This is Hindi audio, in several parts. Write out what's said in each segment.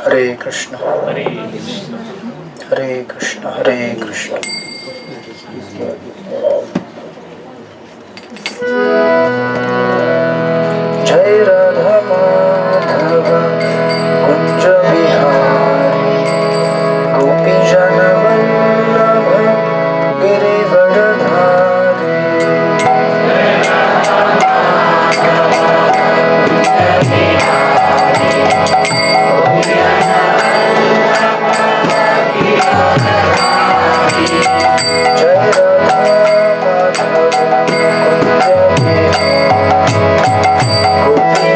हरे कृष्ण हरे कृष्ण हरे कृष्ण। जय राधा माधव कुंज बिहारी गोपी जन वल्लभ गिरिवरधारी। जय राधा माधव कुंज बिहारी गोपी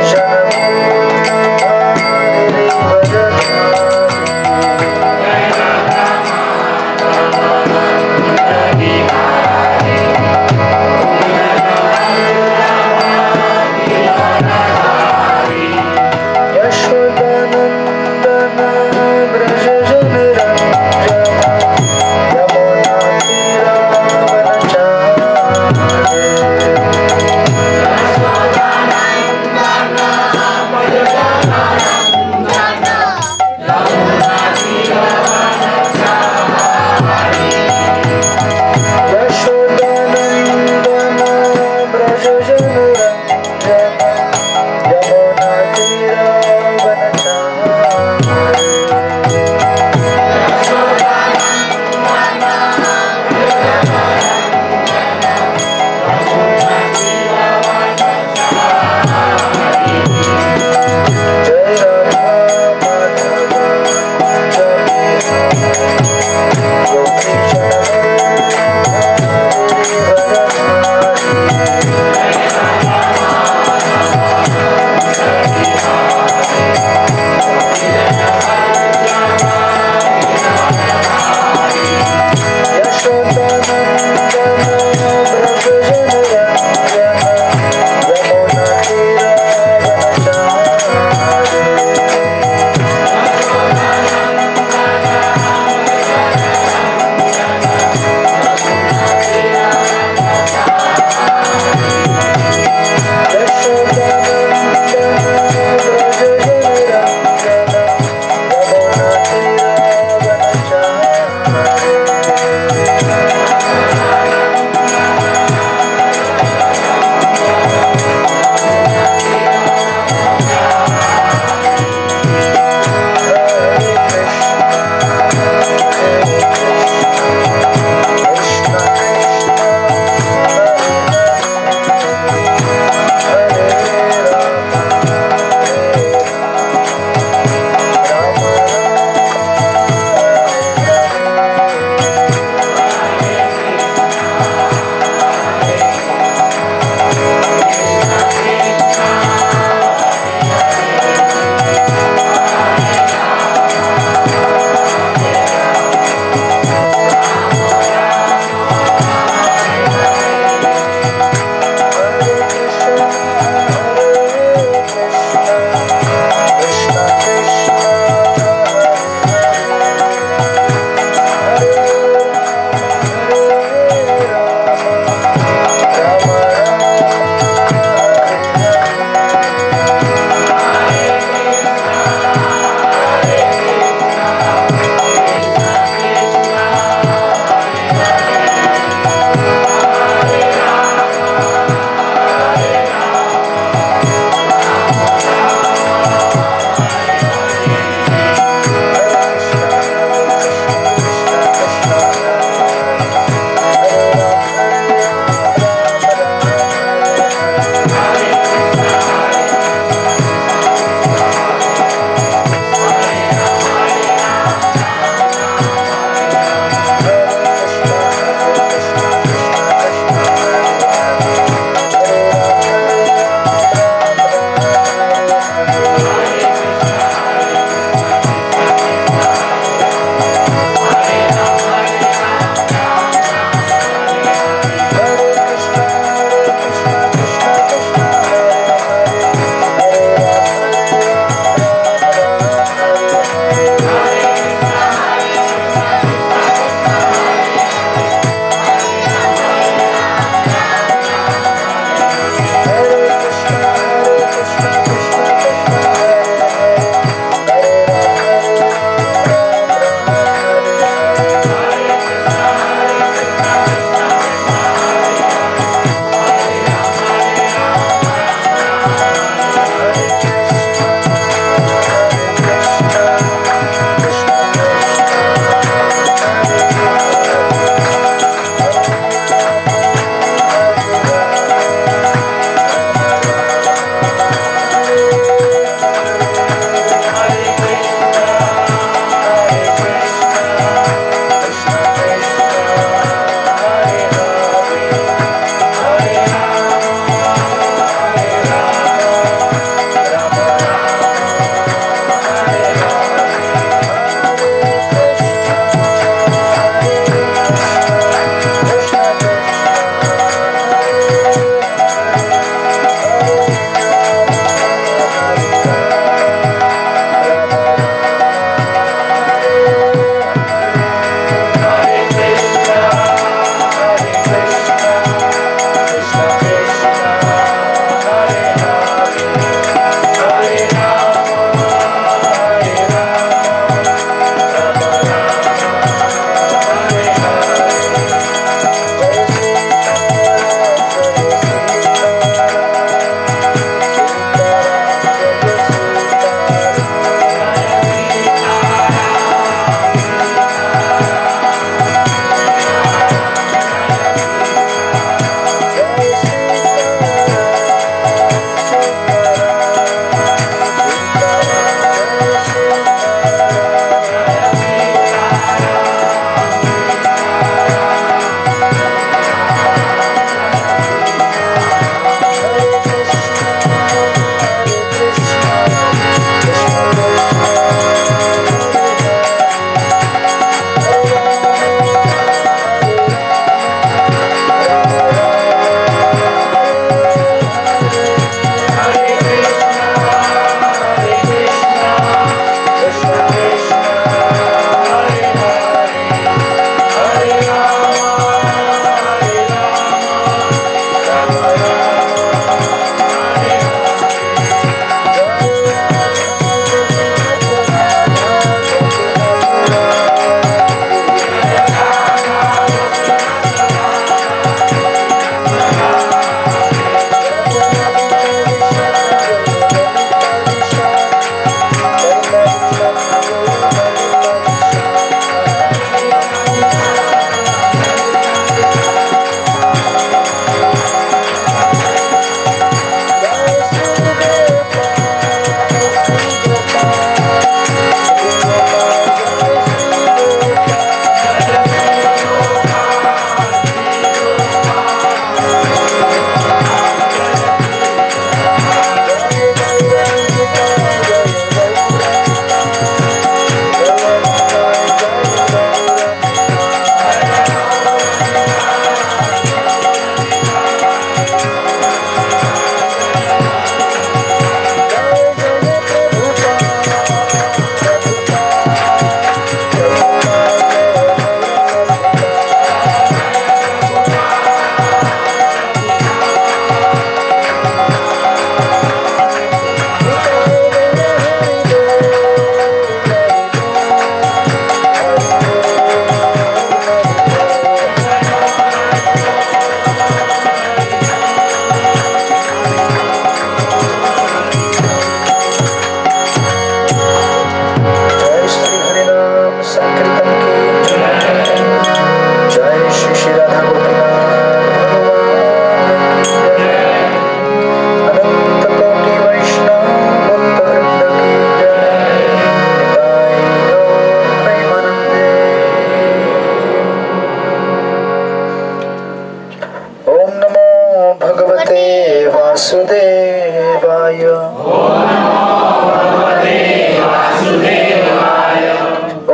भगवते वासुदेवाय।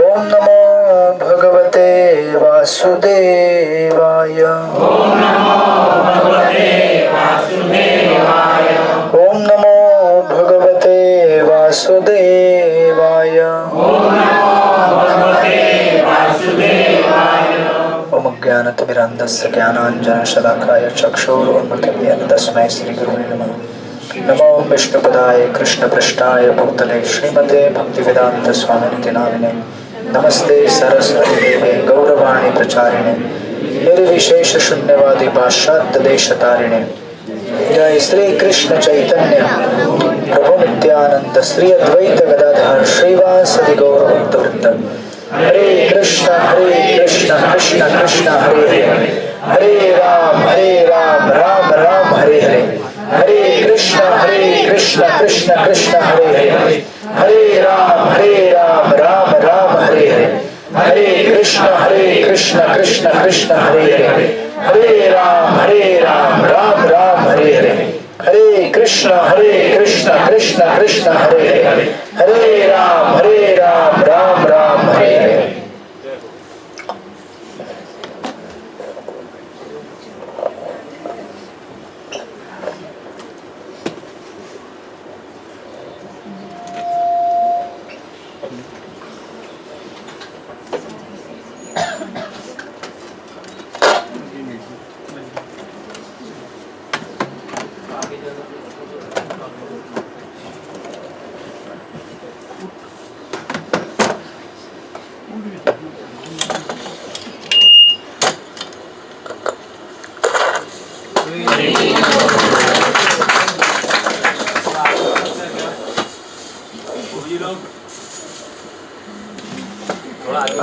ओम नमो भगवते वासुदेवाय। ओम नमो भगवते वासुदेवाय। ओम ज्ञानतिमिरान्धस्य ज्ञानाञ्जनशलाकाय चक्षुरुन्मिलितं तस्मै श्रीगुरुवे नमः। नमो विष्णुपदाय कृष्णपृष्ठाय भूतले श्रीमते भक्तिवेदान्त स्वामिनिति नामिने। नमस्ते सरस्वती देवे गौरवाणी प्रचारिणे निर्विशेष शून्यवादी पाश्चात्य देशतारिणे। जय श्री कृष्ण चैतन्य प्रभु नित्यानंद श्री अद्वैत गदाधर श्रीवासदि गौर भक्तवृंद। हरे कृष्ण कृष्ण कृष्ण हरे हरे, हरे राम राम राम हरे हरे, हरे कृष्ण कृष्ण कृष्ण हरे हरे, हरे राम राम राम हरे हरे, हरे कृष्ण कृष्ण कृष्ण हरे हरे, हरे राम राम राम हरे हरे, हरे कृष्ण कृष्ण कृष्ण हरे हरे, हरे राम राम राम हरे हरे।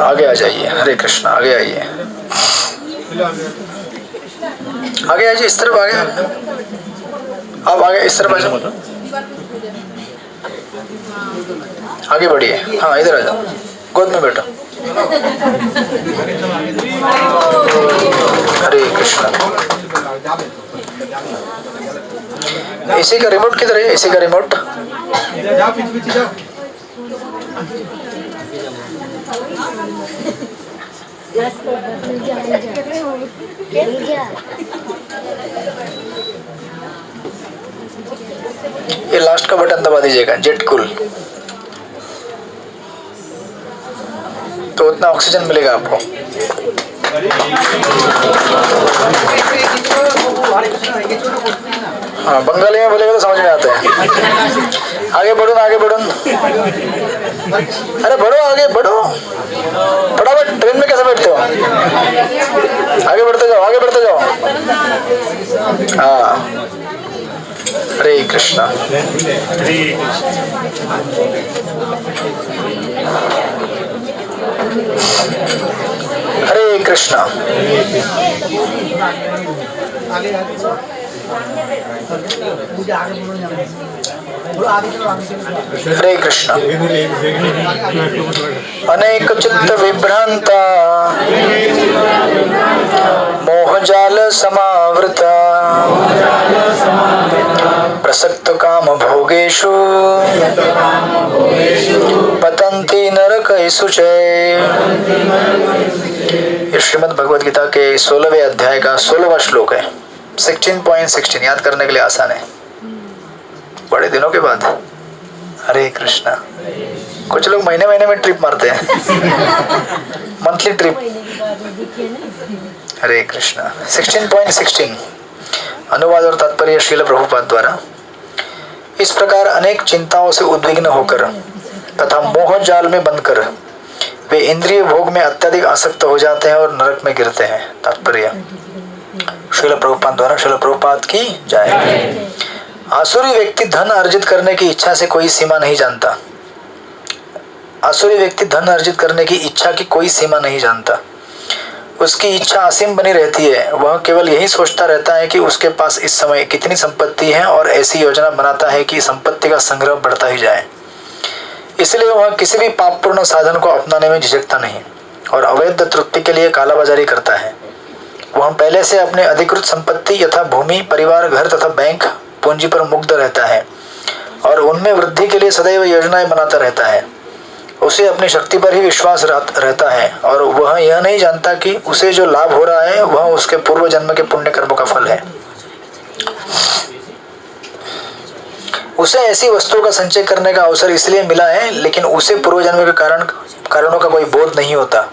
आगे आ जाइए, हरे कृष्ण आगे आइए, आगे आइए, इस तरफ आगे, आप आगे इस तरफ आ जाओ, आगे बढ़िए, हाँ इधर आ जाओ, गोद में बैठो। हरे कृष्ण। एसी का रिमोट किधर है? एसी का रिमोट ये लास्ट का बटन दबा दीजिएगा, जेट कूल, तो उतना ऑक्सीजन मिलेगा आपको। हाँ बंगाली में बोलेगा तो समझ में आता है। आगे बढ़ो ना, आगे बढ़ो, अरे बढ़ो आगे बढ़ो, फटाफट। ट्रेन में कैसे बैठते हो? आगे बढ़ते जाओ, आगे बढ़ते जाओ। हाँ हरे कृष्णा। हरे कृष्णा। हरे कृष्णा। अनेक चित्त विभ्रांता मोहजाल समावृता प्रसक्त काम भोगेषु पतन्ति नरकेषु च। ये श्रीमद् भगवद गीता के 16वें अध्याय का 16वां श्लोक है। 16.16 याद करने के लिए आसान है, बड़े दिनों के बाद। हरे कृष्णा। कुछ लोग महीने महीने में ट्रिप मारते हैं, मंथली ट्रिप। हरे कृष्णा। 16.16 अनुवाद और तात्पर्य श्रील प्रभुपाद द्वारा। इस प्रकार अनेक चिंताओं से उद्विग्न होकर तथा मोह जाल में बंधकर वे इंद्रिय भोग में अत्यधिक आसक्त हो जाते हैं और नरक में गिरते हैं। तात्पर्य श्रील प्रभुपाद द्वारा। श्रील प्रभुपाद की जय। आसुरी व्यक्ति धन अर्जित करने की इच्छा से कोई सीमा नहीं जानता। आसुरी व्यक्ति धन अर्जित करने की इच्छा की कोई सीमा नहीं जानता। उसकी इच्छा असीम बनी रहती है। वह केवल यही सोचता रहता है कि उसके पास इस समय कितनी संपत्ति है और ऐसी योजना बनाता है कि संपत्ति का संग्रह बढ़ता ही जाए। इसलिए वह किसी भी पापपूर्ण साधन को अपनाने में झिझकता नहीं और अवैध तृप्ति के लिए कालाबाजारी करता है। वह पहले से अपने अधिकृत संपत्ति यथा भूमि, परिवार, घर तथा बैंक पूंजी पर मुग्ध रहता है और उनमें वृद्धि के लिए सदैव योजनाएं बनाता रहता है। उसे अपनी शक्ति पर ही विश्वास रहता है और वह यह नहीं जानता कि उसे जो लाभ हो रहा है वह उसके पूर्व जन्म के पुण्य कर्मों का फल है। उसे ऐसी वस्तुओं का संचय करने का अवसर इसलिए मिला है, लेकिन उसे पूर्व जन्म के कारणों का कोई बोध नहीं होता।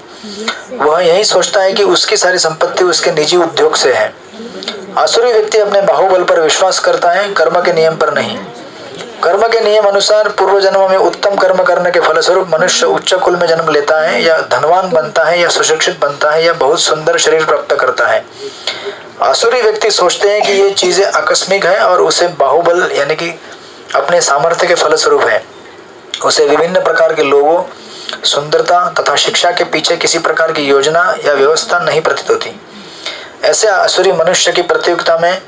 वह यही सोचता है कि उसकी सारी संपत्ति उसके निजी उद्योग से है। आसुरी व्यक्ति अपने बाहुबल पर विश्वास करता है, कर्म के नियम पर नहीं। कर्म के नियम अनुसार पूर्व जन्म में उत्तम कर्म करने के फलस्वरूप मनुष्य उच्च कुल में जन्म लेता है, या धनवान बनता है, या सुशिक्षित बनता है, या बहुत सुंदर शरीर प्राप्त करता है। आसुरी व्यक्ति सोचते हैं कि ये चीजें आकस्मिक है और उसे बाहुबल यानी कि अपने सामर्थ्य के फलस्वरूप है। उसे विभिन्न प्रकार के लोगों, सुंदरता तथा शिक्षा के पीछे किसी प्रकार की योजना या व्यवस्था नहीं प्रतीत होती। ऐसे आसुरी मनुष्य की प्रतियोगिता में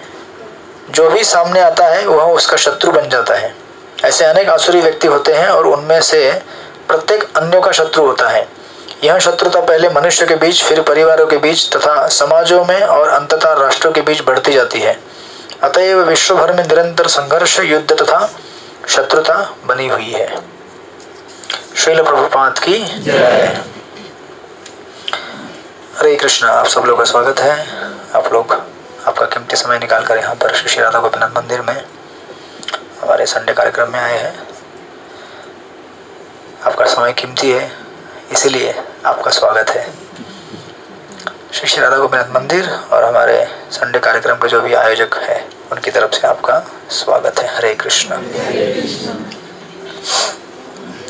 जो भी सामने आता है वह उसका शत्रु बन जाता है। ऐसे अनेक आसुरी व्यक्ति होते हैं और उनमें से प्रत्येक अन्यों का शत्रु होता है। यह शत्रुता पहले मनुष्य के बीच, फिर परिवारों के बीच तथा समाजों में और अंततः राष्ट्रों के बीच बढ़ती जाती है। अतएव विश्व भर में निरंतर संघर्ष, युद्ध तथा शत्रुता बनी हुई है। श्रील प्रभुपाद की जय। हरे कृष्ण। आप सब लोग का स्वागत है। आप लोग आपका कीमती समय निकाल कर यहाँ पर श्री राधा गोपीनाथ मंदिर में हमारे संडे कार्यक्रम में आए हैं। आपका समय कीमती है, इसीलिए आपका स्वागत है। श्री राधा गोपीनाथ मंदिर और हमारे संडे कार्यक्रम के जो भी आयोजक है उनकी तरफ से आपका स्वागत है। हरे कृष्ण।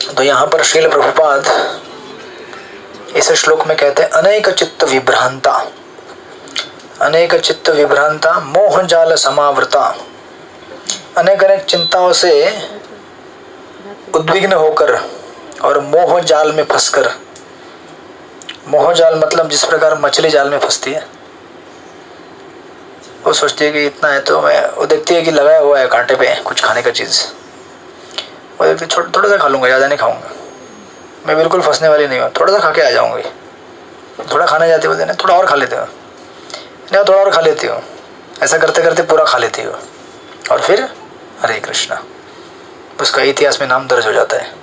तो यहाँ पर श्रील प्रभुपाद इस श्लोक में कहते हैं, अनेक चित्त विभ्रांता, अनेक चित्त विभ्रांता मोह जाल समावृता। अनेक अनेक चिंताओं से उद्विग्न होकर और मोह जाल में फंसकर। मोह जाल मतलब जिस प्रकार मछली जाल में फंसती है, वो सोचती है कि इतना है तो वो देखती है कि लगाया हुआ है कांटे पे कुछ खाने का चीज़, वो देखती है थोड़ा सा खा लूँगा, ज़्यादा नहीं खाऊंगा, मैं बिल्कुल फंसने वाली नहीं हूँ, थोड़ा सा खा के आ जाऊँगी। थोड़ा खाने जाती बोलते ना थोड़ा और खा लेते हो, नहीं थोड़ा और खा लेती हो। ऐसा करते करते पूरा खा लेती हो और फिर हरे कृष्णा, उसका इतिहास में नाम दर्ज हो जाता है।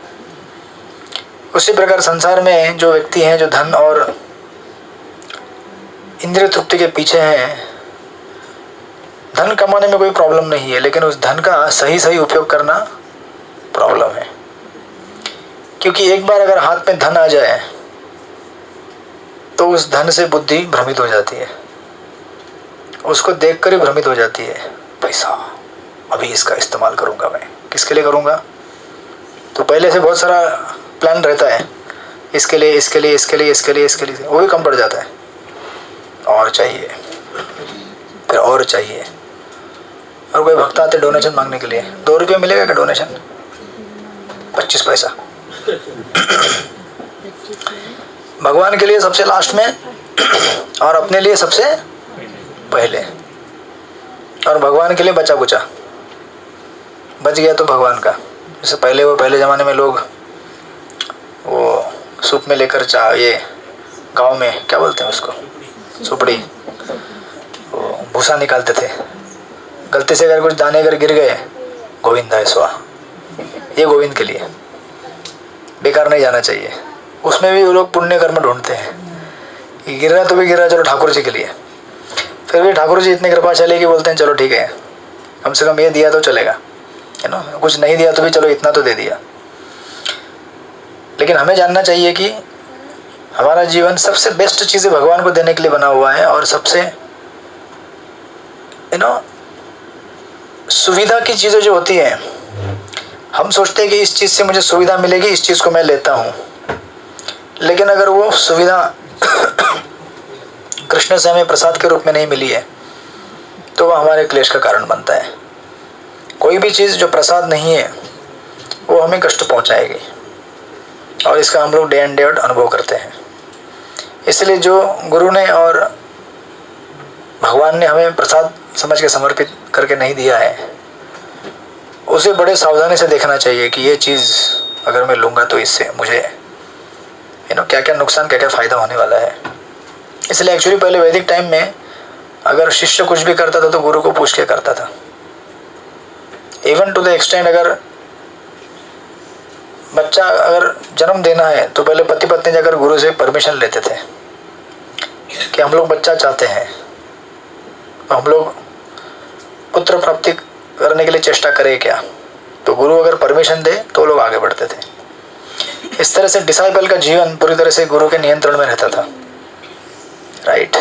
उसी प्रकार संसार में जो व्यक्ति हैं जो धन और इंद्रिय तृप्ति के पीछे हैं, धन कमाने में कोई प्रॉब्लम नहीं है, लेकिन उस धन का सही सही उपयोग करना प्रॉब्लम है। क्योंकि एक बार अगर हाथ में धन आ जाए तो उस धन से बुद्धि भ्रमित हो जाती है, उसको देखकर ही भ्रमित हो जाती है। पैसा अभी इसका इस्तेमाल करूंगा, मैं किसके लिए करूंगा? तो पहले से बहुत सारा प्लान रहता है, इसके लिए इसके लिए इसके लिए इसके लिए इसके लिए, वो भी कम पड़ जाता है। और चाहिए, फिर और चाहिए। और कोई भक्त आते डोनेशन मांगने के लिए, 2 रुपये मिलेगा क्या डोनेशन? 25 पैसा। भगवान के लिए सबसे लास्ट में और अपने लिए सबसे पहले, और भगवान के लिए बचा कुचा, बच गया तो भगवान का। जैसे पहले ज़माने में लोग वो सूप में लेकर ये गांव में क्या बोलते हैं उसको, सुपड़ी, वो भूसा निकालते थे। गलती से अगर कुछ दाने अगर गिर गए, गोविंद है स्वा, ये गोविंद के लिए, बेकार नहीं जाना चाहिए। उसमें भी वो लोग पुण्य कर्म ढूंढते हैं। गिर रहा तो भी गिर रहा, चलो ठाकुर जी के लिए। फिर भी ठाकुर जी इतनी कृपाशाली कि बोलते हैं चलो ठीक है, कम से कम ये दिया तो चलेगा, है ना। कुछ नहीं दिया तो भी चलो इतना तो दे दिया। लेकिन हमें जानना चाहिए कि हमारा जीवन सबसे बेस्ट चीज़ें भगवान को देने के लिए बना हुआ है, और सबसे सुविधा की चीज़ें जो होती हैं, हम सोचते हैं कि इस चीज़ से मुझे सुविधा मिलेगी, इस चीज़ को मैं लेता हूँ। लेकिन अगर वो सुविधा कृष्ण से हमें प्रसाद के रूप में नहीं मिली है तो वह हमारे क्लेश का कारण बनता है। कोई भी चीज़ जो प्रसाद नहीं है वो हमें कष्ट पहुँचाएगी, और इसका हम लोग डे एंड डेट अनुभव करते हैं। इसलिए जो गुरु ने और भगवान ने हमें प्रसाद समझ के समर्पित करके नहीं दिया है, उसे बड़े सावधानी से देखना चाहिए कि ये चीज़ अगर मैं लूँगा तो इससे मुझे क्या क्या नुकसान, क्या क्या फ़ायदा होने वाला है। इसलिए एक्चुअली पहले वैदिक टाइम में अगर शिष्य कुछ भी करता था तो गुरु को पूछ के करता था। इवन टू द एक्सटेंड अगर बच्चा अगर जन्म देना है तो पहले पति पत्नी जाकर गुरु से परमिशन लेते थे कि हम लोग बच्चा चाहते हैं, हम लोग पुत्र प्राप्ति करने के लिए चेष्टा करें क्या। तो गुरु अगर परमिशन दे तो लोग आगे बढ़ते थे। इस तरह से डिसाइपल का जीवन पूरी तरह से गुरु के नियंत्रण में रहता था, राइट।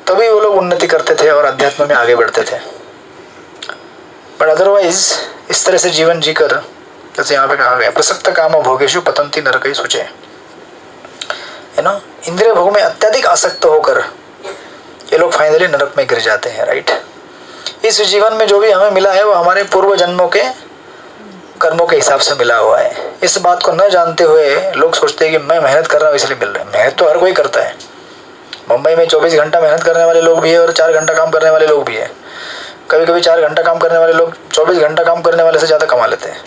तभी वो लोग उन्नति करते थे और अध्यात्म में आगे बढ़ते थे। बट अदरवाइज इस तरह से जीवन जीकर, जैसे यहाँ पे कहा गया, प्रसक्त काम भोगेशु पतंती नरकई सोचे, है ना, इंद्रिय भोग में अत्यधिक आसक्त होकर ये लोग फाइनली नरक में गिर जाते हैं, राइट। इस जीवन में जो भी हमें मिला है वो हमारे पूर्व जन्मों के कर्मों के हिसाब से मिला हुआ है। इस बात को न जानते हुए लोग सोचते हैं कि मैं मेहनत कर रहा हूँ इसलिए मिल रहा है। मेहनत तो हर कोई करता है। मुंबई में 24 घंटा मेहनत करने वाले लोग भी है और 4 घंटा काम करने वाले लोग भी है। कभी कभी 4 घंटा काम करने वाले लोग 24 घंटा काम करने वाले से ज़्यादा कमा लेते हैं,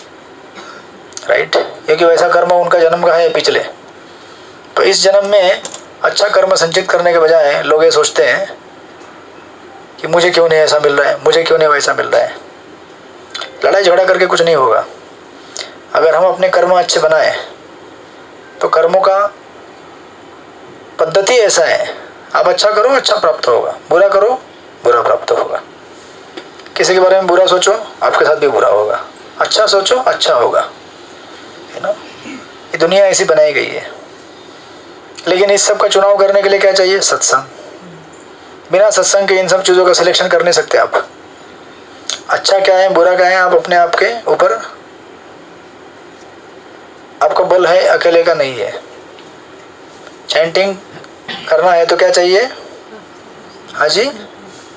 राइट, क्योंकि वैसा कर्म उनका जन्म का है पिछले। तो इस जन्म में अच्छा कर्म संचित करने के बजाय लोग ये सोचते हैं कि मुझे क्यों नहीं ऐसा मिल रहा है, मुझे क्यों नहीं वैसा मिल रहा है। लड़ाई झगड़ा करके कुछ नहीं होगा। अगर हम अपने कर्म अच्छे बनाए तो कर्मों का पद्धति ऐसा है, आप अच्छा करो अच्छा प्राप्त होगा, बुरा करो बुरा प्राप्त होगा। किसी के बारे में बुरा सोचो आपके साथ भी बुरा होगा, अच्छा सोचो अच्छा होगा, है ना। ये दुनिया ऐसी बनाई गई है। लेकिन इस सब का चुनाव करने के लिए क्या चाहिए? सत्संग। बिना सत्संग के इन सब चीज़ों का सिलेक्शन कर नहीं सकते आप। अच्छा क्या है बुरा क्या है आप अपने आप के ऊपर, आपका बल है, अकेले का नहीं है। चैंटिंग करना है तो क्या चाहिए? हाँ जी,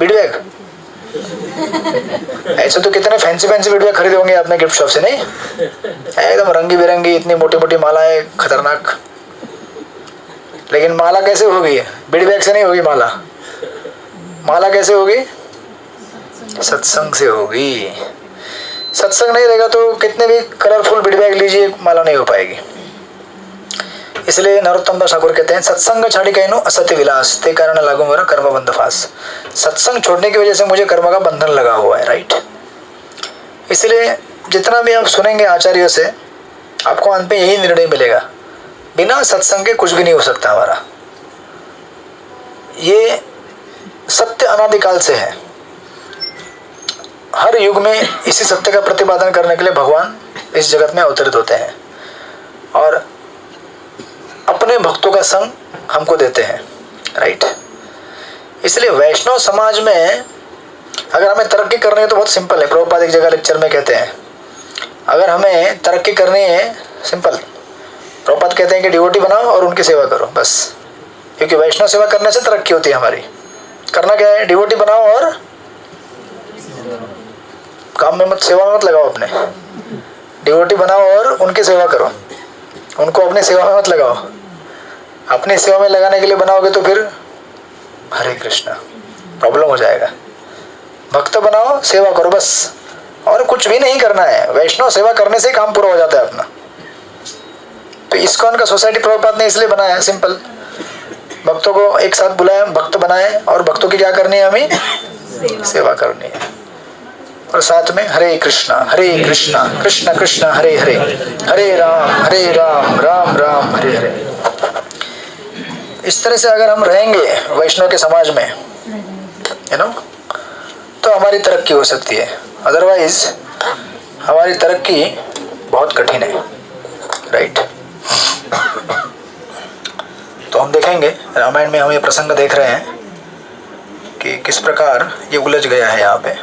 बीडबैग। ऐसे तो कितने फैंसी बीडबैग खरीदे होंगे आपने गिफ्ट शॉप से, नहीं? एकदम रंगी बिरंगी इतनी मोटी मोटी मालाएं, खतरनाक। लेकिन माला कैसे होगी? बीडबैग से नहीं होगी माला। माला कैसे होगी? सत्संग से होगी। सत्संग नहीं रहेगा तो कितने भी कलरफुल बीडबैग लीजिए, माला नहीं हो पाएगी। इसलिए नरोत्तम दास ठाकुर कहते हैं, सत्संग छाड़ी कहनो असत्य विलास ते कारण लागू मेरा कर्म बंध फास। सत्संग छोड़ने की वजह से मुझे कर्म का बंधन लगा हुआ है, राइट। इसलिए जितना भी आप सुनेंगे आचार्यों से, आपको अंत में यही निर्णय मिलेगा, बिना सत्संग के कुछ भी नहीं हो सकता हमारा। ये सत्य अनादिकाल से है। हर युग में इसी सत्य का प्रतिपादन करने के लिए भगवान इस जगत में अवतरित होते हैं और अपने भक्तों का संग हमको देते हैं, राइट। इसलिए वैष्णव समाज में अगर हमें तरक्की करनी है तो बहुत सिंपल है। प्रभुपाद एक जगह लेक्चर में कहते हैं, अगर हमें तरक्की करनी है सिंपल, प्रभुपाद कहते हैं कि डिवोटी बनाओ और उनकी सेवा करो, बस। क्योंकि वैष्णव सेवा करने से तरक्की होती है हमारी। करना क्या है? डिवोटी बनाओ और काम में मत, सेवा में मत लगाओ अपने। डिवोटी बनाओ और उनकी सेवा करो, उनको अपनी सेवा में मत लगाओ। अपनी सेवा में लगाने के लिए बनाओगे तो फिर हरे कृष्णा प्रॉब्लम हो जाएगा। भक्त बनाओ, सेवा करो, बस, और कुछ भी नहीं करना है। वैष्णव सेवा करने से काम पूरा हो जाता है अपना। तो इस्कॉन का सोसाइटी प्रभुपाद ने इसलिए बनाया, सिंपल, भक्तों को एक साथ बुलाया, भक्त बनाए, और भक्तों की क्या करनी है? हमें सेवा करनी है। और साथ में हरे कृष्णा कृष्ण कृष्ण हरे हरे, हरे राम राम राम हरे हरे। इस तरह से अगर हम रहेंगे वैष्णव के समाज में, यू नो, तो हमारी तरक्की हो सकती है। अदरवाइज हमारी तरक्की बहुत कठिन है, राइट। तो हम देखेंगे रामायण में, हम ये प्रसंग देख रहे हैं कि किस प्रकार ये उलझ गया है यहाँ पे।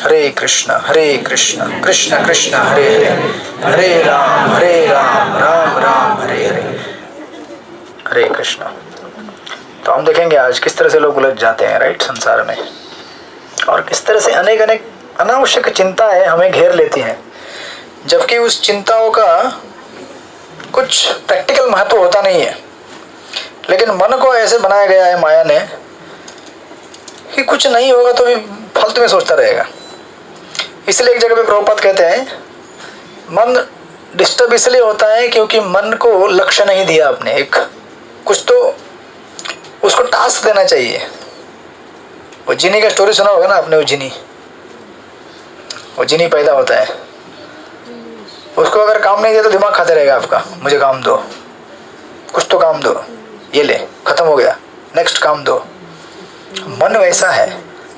हरे कृष्ण कृष्ण कृष्ण हरे हरे, हरे राम राम राम हरे हरे, हरे कृष्ण। तो हम देखेंगे आज किस तरह से लोग उलझ जाते हैं, राइट, संसार में, और किस तरह से अनेक अनेक अनावश्यक चिंताएं हमें घेर लेती हैं, जबकि उस चिंताओं का कुछ प्रैक्टिकल महत्व होता नहीं है। लेकिन मन को ऐसे बनाया गया है माया ने कि कुछ नहीं होगा तो भी फालतू में सोचता रहेगा। इसलिए एक जगह पे प्रभुपाद कहते हैं, मन डिस्टर्ब इसलिए होता है क्योंकि मन को लक्ष्य नहीं दिया आपने। एक कुछ तो उसको टास्क देना चाहिए। वो जिनी का स्टोरी सुना होगा ना आपने, वो जिनी पैदा होता है, उसको अगर काम नहीं दिया तो दिमाग खाते रहेगा आपका, मुझे काम दो, कुछ तो काम दो, ये ले, खत्म हो गया, नेक्स्ट काम दो। मन वैसा है,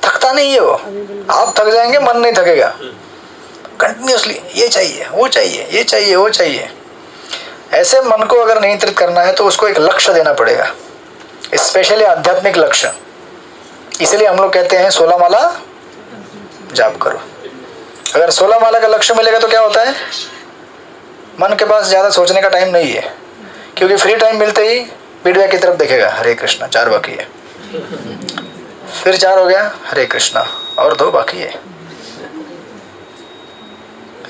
थकता नहीं है वो। आप थक जाएंगे, मन नहीं थकेगा, कंटिन्यूसली ये चाहिए, वो चाहिए, ये चाहिए, वो चाहिए। ऐसे मन को अगर नियंत्रित करना है तो उसको एक लक्ष्य देना पड़ेगा, स्पेशली आध्यात्मिक लक्ष्य। इसलिए हम लोग कहते हैं 16 माला जाप करो। अगर 16 माला का लक्ष्य मिलेगा तो क्या होता है, मन के पास ज़्यादा सोचने का टाइम नहीं है, क्योंकि फ्री टाइम मिलते ही फीडबैक की तरफ देखेगा, हरे कृष्णा 4 बाकी है, फिर 4 हो गया, हरे कृष्णा और 2 बाकी है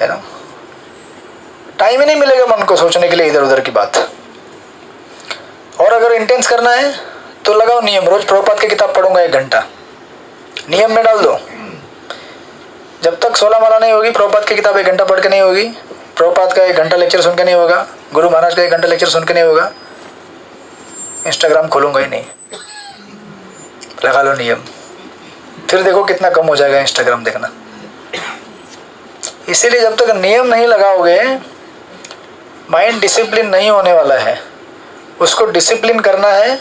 ना। टाइम ही नहीं मिलेगा मन को सोचने के लिए इधर उधर की बात। और अगर इंटेंस करना है तो लगाओ नियम, रोज प्रभुपाद की किताब पढ़ूंगा 1 घंटा, नियम में डाल दो। जब तक 16 माला नहीं होगी, प्रभुपाद की किताब 1 घंटा पढ़ के नहीं होगी, प्रभुपाद का 1 घंटा लेक्चर सुन के नहीं होगा, गुरु महाराज का 1 घंटा लेक्चर सुन के नहीं होगा, इंस्टाग्राम खोलूंगा ही नहीं। लगा लो नियम, फिर देखो कितना कम हो जाएगा इंस्टाग्राम देखना। इसीलिए जब तक नियम नहीं लगाओगे, माइंड डिसिप्लिन नहीं होने वाला है। उसको डिसिप्लिन करना है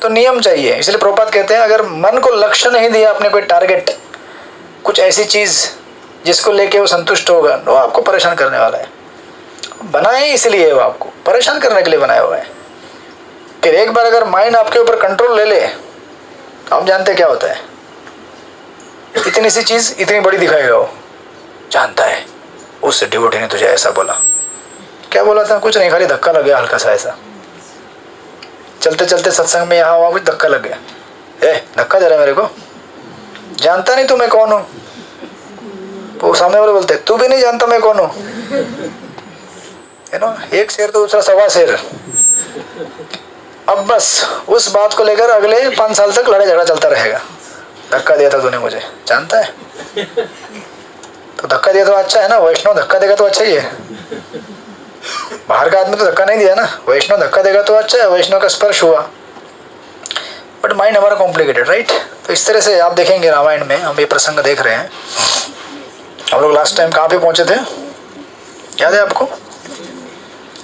तो नियम चाहिए। इसलिए प्रभुपाद कहते हैं, अगर मन को लक्ष्य नहीं दिया आपने, कोई टारगेट, कुछ ऐसी चीज़ जिसको लेके वो संतुष्ट होगा, वो आपको परेशान करने वाला है। बनाए इसलिए वो आपको परेशान करने के लिए बनाया हुआ है। फिर एक बार अगर माइंड आपके ऊपर कंट्रोल ले ले तो आप जानते क्या होता है, इतनी सी चीज़ इतनी बड़ी दिखाएगा वो। जानता है उस डिवोटी ने तुझे ऐसा बोला, क्या बोला था, कुछ नहीं, खाली धक्का लग गया हल्का सा, ऐसा चलते चलते सत्संग में यहाँ वहाँ कुछ धक्का लग गया, धक्का दे रहा है मेरे को, जानता नहीं तू मैं कौन हूँ। वो सामने वाले बोलते तू भी नहीं जानता मैं कौन हूँ, है ना। 1 शेर तो दूसरा 1.25 शेर। अब बस उस बात को लेकर अगले 5 साल तक लड़ाई झगड़ा चलता रहेगा। धक्का दिया था तूने मुझे, जानता है, तो धक्का दिया तो अच्छा है ना, वैष्णव धक्का देगा तो अच्छा ही है। बाहर का आदमी तो धक्का नहीं दिया ना, वैष्णव धक्का देगा तो अच्छा है, वैष्णव का स्पर्श हुआ। बट माइंड हमारा कॉम्प्लिकेटेड, राइट। तो इस तरह से आप देखेंगे रामायण में, हम ये प्रसंग देख रहे हैं। हम लोग लास्ट टाइम कहाँ पे पहुंचे थे, याद है आपको?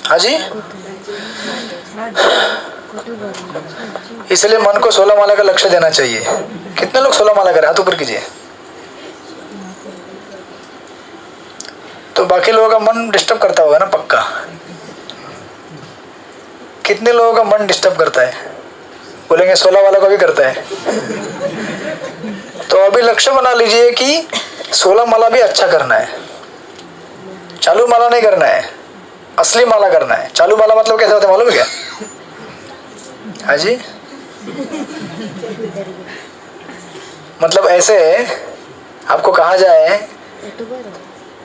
हाँ जी। इसलिए मन को 16 माला का लक्ष्य देना चाहिए। कितने लोग 16 माला करें, हाथ ऊपर कीजिए। तो बाकी लोगों का मन डिस्टर्ब करता होगा ना, पक्का। कितने लोगों का मन डिस्टर्ब करता है, बोलेंगे 16 वाला का भी करता है। तो अभी लक्ष्य बना लीजिए कि 16 माला भी अच्छा करना है, चालू माला नहीं करना है, असली माला करना है। चालू माला मतलब कैसे होता है मालूम है क्या? हाँ जी, मतलब ऐसे आपको कहा जाए,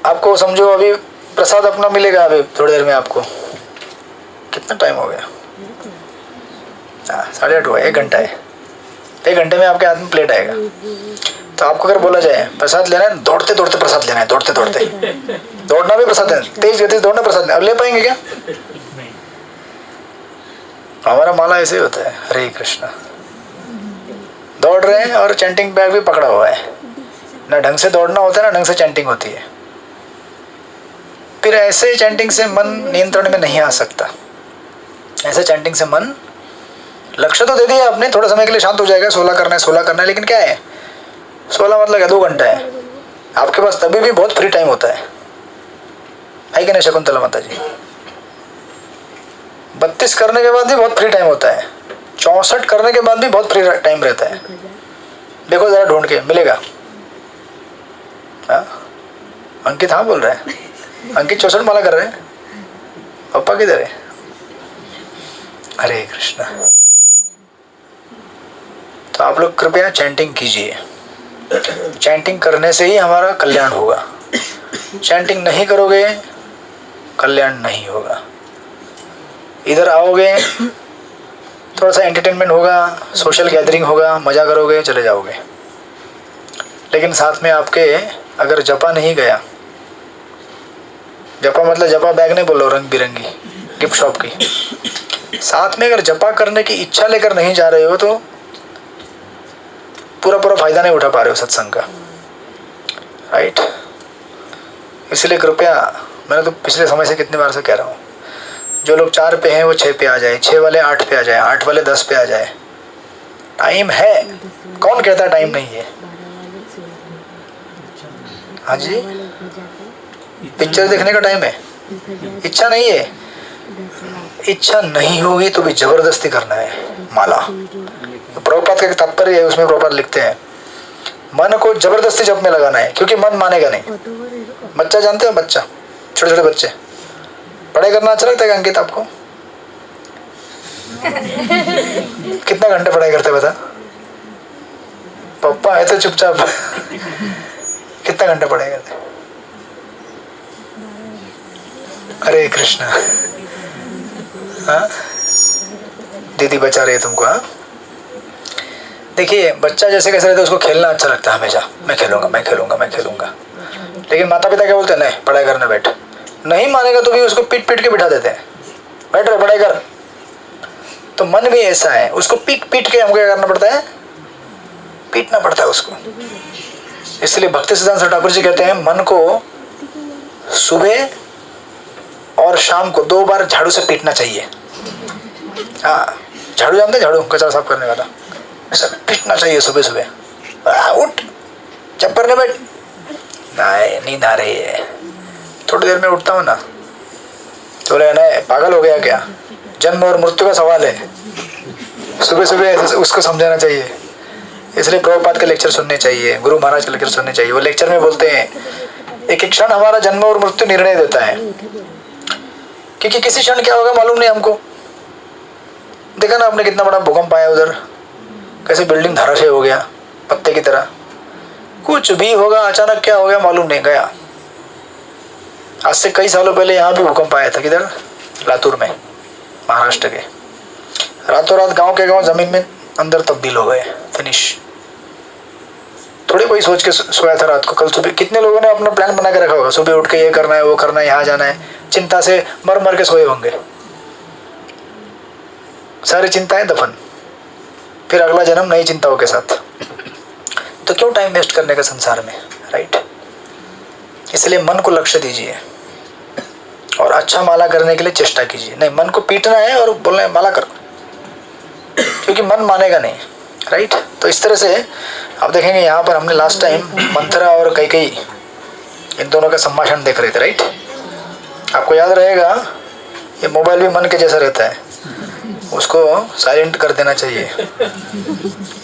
आपको समझो अभी प्रसाद अपना मिलेगा, अभी थोड़ी देर में आपको, कितना टाइम हो गया, 8:30 हुआ, 1 घंटा है। 1 घंटे में आपके हाथ में प्लेट आएगा। तो आपको अगर बोला जाए प्रसाद लेना है, दौड़ते दौड़ते प्रसाद लेना है, दौड़ते दौड़ते दौड़ना भी प्रसाद है, तेज गति से दौड़ना प्रसाद लेना, अब ले पाएंगे क्या? हमारा माला ऐसे ही होता है, हरे कृष्णा, दौड़ रहे हैं और चैंटिंग बैग भी पकड़ा हुआ है, ना ढंग से दौड़ना होता है ना ढंग से चैंटिंग होती है। फिर ऐसे चैंटिंग से मन नियंत्रण में नहीं आ सकता। ऐसे चैंटिंग से मन, लक्ष्य तो दे दिया आपने, थोड़ा समय के लिए शांत हो जाएगा, 16 करना है 16 करना है, लेकिन क्या है 16 मतलब 2 घंटा है आपके पास, तभी भी बहुत फ्री टाइम होता है कि नहीं शकुंतला माता जी? 32 करने के बाद भी बहुत फ्री टाइम होता है, 64 करने के बाद भी बहुत फ्री टाइम रहता है। देखो जरा ढूंढ के मिलेगा। अंकित हाँ बोल रहा है, अंकित 64 माला कर रहे हैं, पप्पा किधर है? हरे कृष्णा। तो आप लोग कृपया चैंटिंग कीजिए, चैंटिंग करने से ही हमारा कल्याण होगा। चैंटिंग नहीं करोगे कल्याण नहीं होगा। इधर आओगे, थोड़ा सा एंटरटेनमेंट होगा, सोशल गैदरिंग होगा, मज़ा करोगे, चले जाओगे, लेकिन साथ में आपके अगर जपा नहीं गया, जपा मतलब जपा बैग नहीं बोल रहा, रंग बिरंगी गिफ्ट शॉप की, साथ में अगर जपा करने की इच्छा लेकर नहीं जा रहे हो तो पूरा फायदा नहीं उठा पा रहे हो सत्संग का, राइट। इसलिए कृपया, मैंने तो पिछले समय से कितनी बार से कह रहा हूँ, जो लोग 4 पे हैं वो 6 पे आ जाए, 6 वाले 8 पे आ जाए, 8 वाले 10 पे आ जाए। टाइम है, कौन कहता है टाइम नहीं है? हाँ जी, पिक्चर देखने का टाइम है, इच्छा नहीं है। इच्छा नहीं होगी तो भी जबरदस्ती करना है माला। प्रभुपाद का तात्पर्य है, उसमें प्रभुपाद लिखते हैं मन को जबरदस्ती जप में लगाना है, क्योंकि मन मानेगा नहीं। बच्चा जानते हो, बच्चा, छोटे छोटे बच्चे, पढ़ाई करना अच्छा लगता है अंकित आपको? कितना घंटे पढ़ाई करते बता? पापा है तो चुपचाप कितना घंटे पढ़ाई करते? हरे कृष्णा। हाँ, दीदी बचा रही है तुमको। हाँ, देखिए बच्चा जैसे कैसे रहता है, उसको खेलना अच्छा लगता है हमेशा, मैं खेलूंगा मैं खेलूंगा मैं खेलूंगा। लेकिन माता पिता क्या बोलते हैं? नहीं, पढ़ाई करने बैठ। नहीं मानेगा तो भी उसको पीट पीट के बिठा देते हैं, बैठ रहे पढ़ाई कर। तो मन भी ऐसा है, उसको पीट पीट के हमको क्या करना पड़ता है? पीटना पड़ता है उसको। इसलिए भक्ति सिद्धांत सरस्वती ठाकुर जी कहते हैं मन को सुबह और शाम को 2 बार झाड़ू से पीटना चाहिए। हाँ, झाड़ू जानते हैं, झाड़ू कचरा साफ करने वाला, ऐसा पीटना चाहिए सुबह सुबह। उठ, जब करने बैठ। नहीं, नींद आ रही है, थोड़ी देर में उठता हूँ ना। तो बोले नहीं, पागल हो गया क्या? जन्म और मृत्यु का सवाल है, सुबह सुबह उसको समझाना चाहिए। इसलिए प्रभुपाद के लेक्चर सुनने चाहिए, गुरु महाराज के लेक्चर सुनने चाहिए। वो लेक्चर में बोलते हैं एक एक क्षण हमारा जन्म और मृत्यु निर्णय देता है, क्योंकि किसी क्षण क्या होगा मालूम नहीं हमको। देखा ना आपने, कितना बड़ा भूकंप आया उधर, कैसे बिल्डिंग धराशय हो गया पत्ते की तरह। कुछ भी होगा, अचानक क्या हो गया मालूम नहीं, गया। आज से कई सालों पहले यहाँ भी भूकंप आया था, किधर? लातूर में, महाराष्ट्र के। रातों रात गांव के गांव जमीन में अंदर तब्दील हो गए, फिनिश। थोड़ी कोई सोच के सोया था रात को। कल सुबह कितने लोगों ने अपना प्लान बना के रखा होगा, सुबह उठ के ये करना है वो करना है, यहाँ जाना है, चिंता से मर मर के सोए होंगे। सारी चिंताएं दफन, फिर अगला जन्म नई चिंताओं के साथ। तो क्यों टाइम वेस्ट करने का संसार में, राइट। इसलिए मन को लक्ष्य दीजिए और अच्छा माला करने के लिए चेष्टा कीजिए। नहीं, मन को पीटना है और बोलना है माला कर, क्योंकि मन मानेगा नहीं, राइट। तो इस तरह से आप देखेंगे यहाँ पर हमने लास्ट टाइम मंथरा और कैकेयी इन दोनों का संभाषण देख रहे थे, राइट। आपको याद रहेगा, ये मोबाइल भी मन के जैसा रहता है, उसको साइलेंट कर देना चाहिए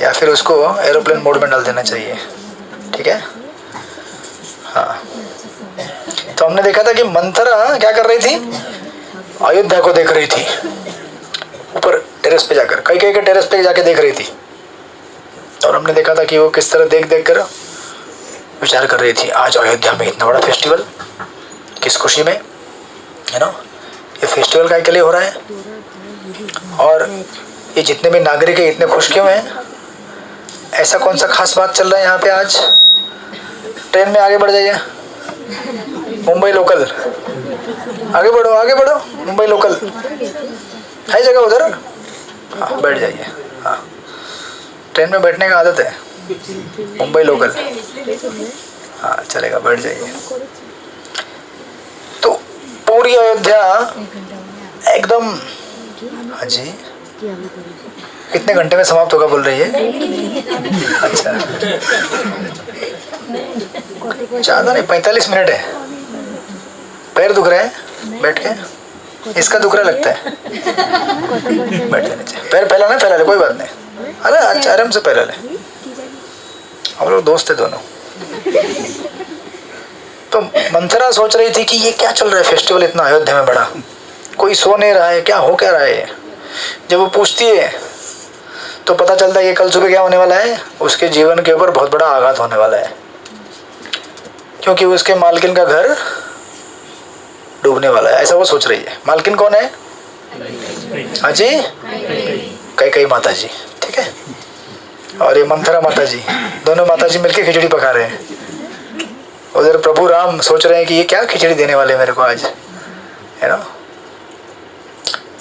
या फिर उसको एरोप्लेन मोड में डाल देना चाहिए, ठीक है। हाँ, तो हमने देखा था कि मंथरा क्या कर रही थी? अयोध्या को देख रही थी, ऊपर टेरेस पे जाकर, कैकेयी के टेरेस पे जाके देख रही थी। और हमने देखा था कि वो किस तरह देख देख कर विचार कर रही थी, आज अयोध्या में इतना बड़ा फेस्टिवल, किस खुशी में, है ना। ये फेस्टिवल काय के लिए हो रहा है, और ये जितने भी नागरिक हैं इतने खुश क्यों हैं? ऐसा कौन सा खास बात चल रहा है यहाँ पे आज? ट्रेन में आगे बढ़ जाइए, मुंबई लोकल, आगे बढ़ो आगे बढ़ो, मुंबई लोकल है जगह उधर, हाँ बैठ जाइए। हाँ, ट्रेन में बैठने का आदत है, मुंबई लोकल, हाँ चलेगा, बैठ जाइए। तो पूरी अयोध्या एकदम, हाँ जी, कितने घंटे में समाप्त होगा बोल रही है? अच्छा, ज़्यादा नहीं, 45 मिनट है। पैर दुख रहे हैं बैठ के? इसका दुख रहा लगता है, बैठ जाना चाहिए। पैर फैला ले, कोई बात नहीं, अरे अच्छा आराम से फैला ले, हम लोग दोस्त है दोनों। तो मंथरा सोच रही थी कि ये क्या चल रहा है फेस्टिवल इतना अयोध्या में बड़ा, कोई सो नहीं रहा है, क्या हो क्या रहा है। जब वो पूछती है तो पता चलता है कि कल सुबह क्या होने वाला है, उसके जीवन के ऊपर बहुत बड़ा आघात होने वाला है, क्योंकि उसके मालकिन का घर डूबने वाला है, ऐसा वो सोच रही है। मालकिन कौन है? हाँ जी, कैकेयी माता जी, ठीक है। और ये मंथरा माता जी, दोनों माता जी मिलकर खिचड़ी पका रहे हैं। उधर प्रभु राम सोच रहे हैं कि ये क्या खिचड़ी देने वाले मेरे को आज, है ना।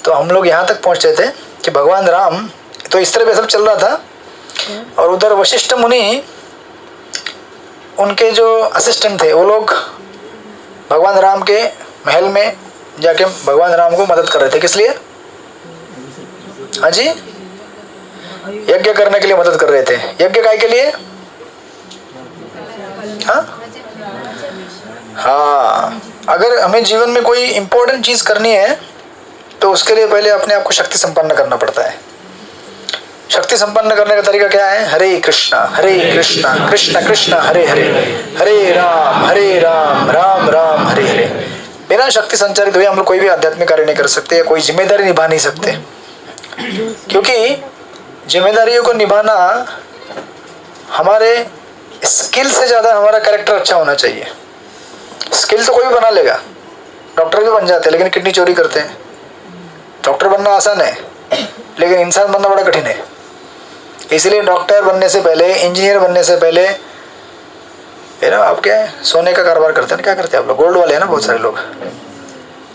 तो हम लोग यहाँ तक पहुँचे थे कि भगवान राम, तो इस तरह सब चल रहा था और उधर वशिष्ठ मुनि, उनके जो असिस्टेंट थे वो लोग भगवान राम के महल में जाके भगवान राम को मदद कर रहे थे। किस लिए? हाँ जी, यज्ञ करने के लिए मदद कर रहे थे। यज्ञ काय के लिए? हाँ, अगर हमें जीवन में कोई इंपॉर्टेंट चीज करनी है तो उसके लिए पहले अपने आप को शक्ति संपन्न करना पड़ता है। शक्ति संपन्न करने का तरीका क्या है? हरे कृष्णा कृष्ण कृष्ण हरे हरे, हरे राम राम राम हरे हरे। बिना शक्ति संचारित हुए हम लोग कोई भी आध्यात्मिक कार्य नहीं कर सकते, कोई जिम्मेदारी निभा नहीं सकते, क्योंकि जिम्मेदारियों को निभाना हमारे स्किल से ज्यादा हमारा कैरेक्टर अच्छा होना चाहिए। स्किल तो कोई भी बना लेगा, डॉक्टर भी बन जाते हैं लेकिन किडनी चोरी करते हैं। डॉक्टर बनना आसान है लेकिन इंसान बनना बड़ा कठिन है। इसलिए डॉक्टर बनने से पहले, इंजीनियर बनने से पहले आप क्या है, सोने का कारोबार करते हैं। क्या करते हैं आप लोग? गोल्ड वाले हैं ना बहुत सारे लोग।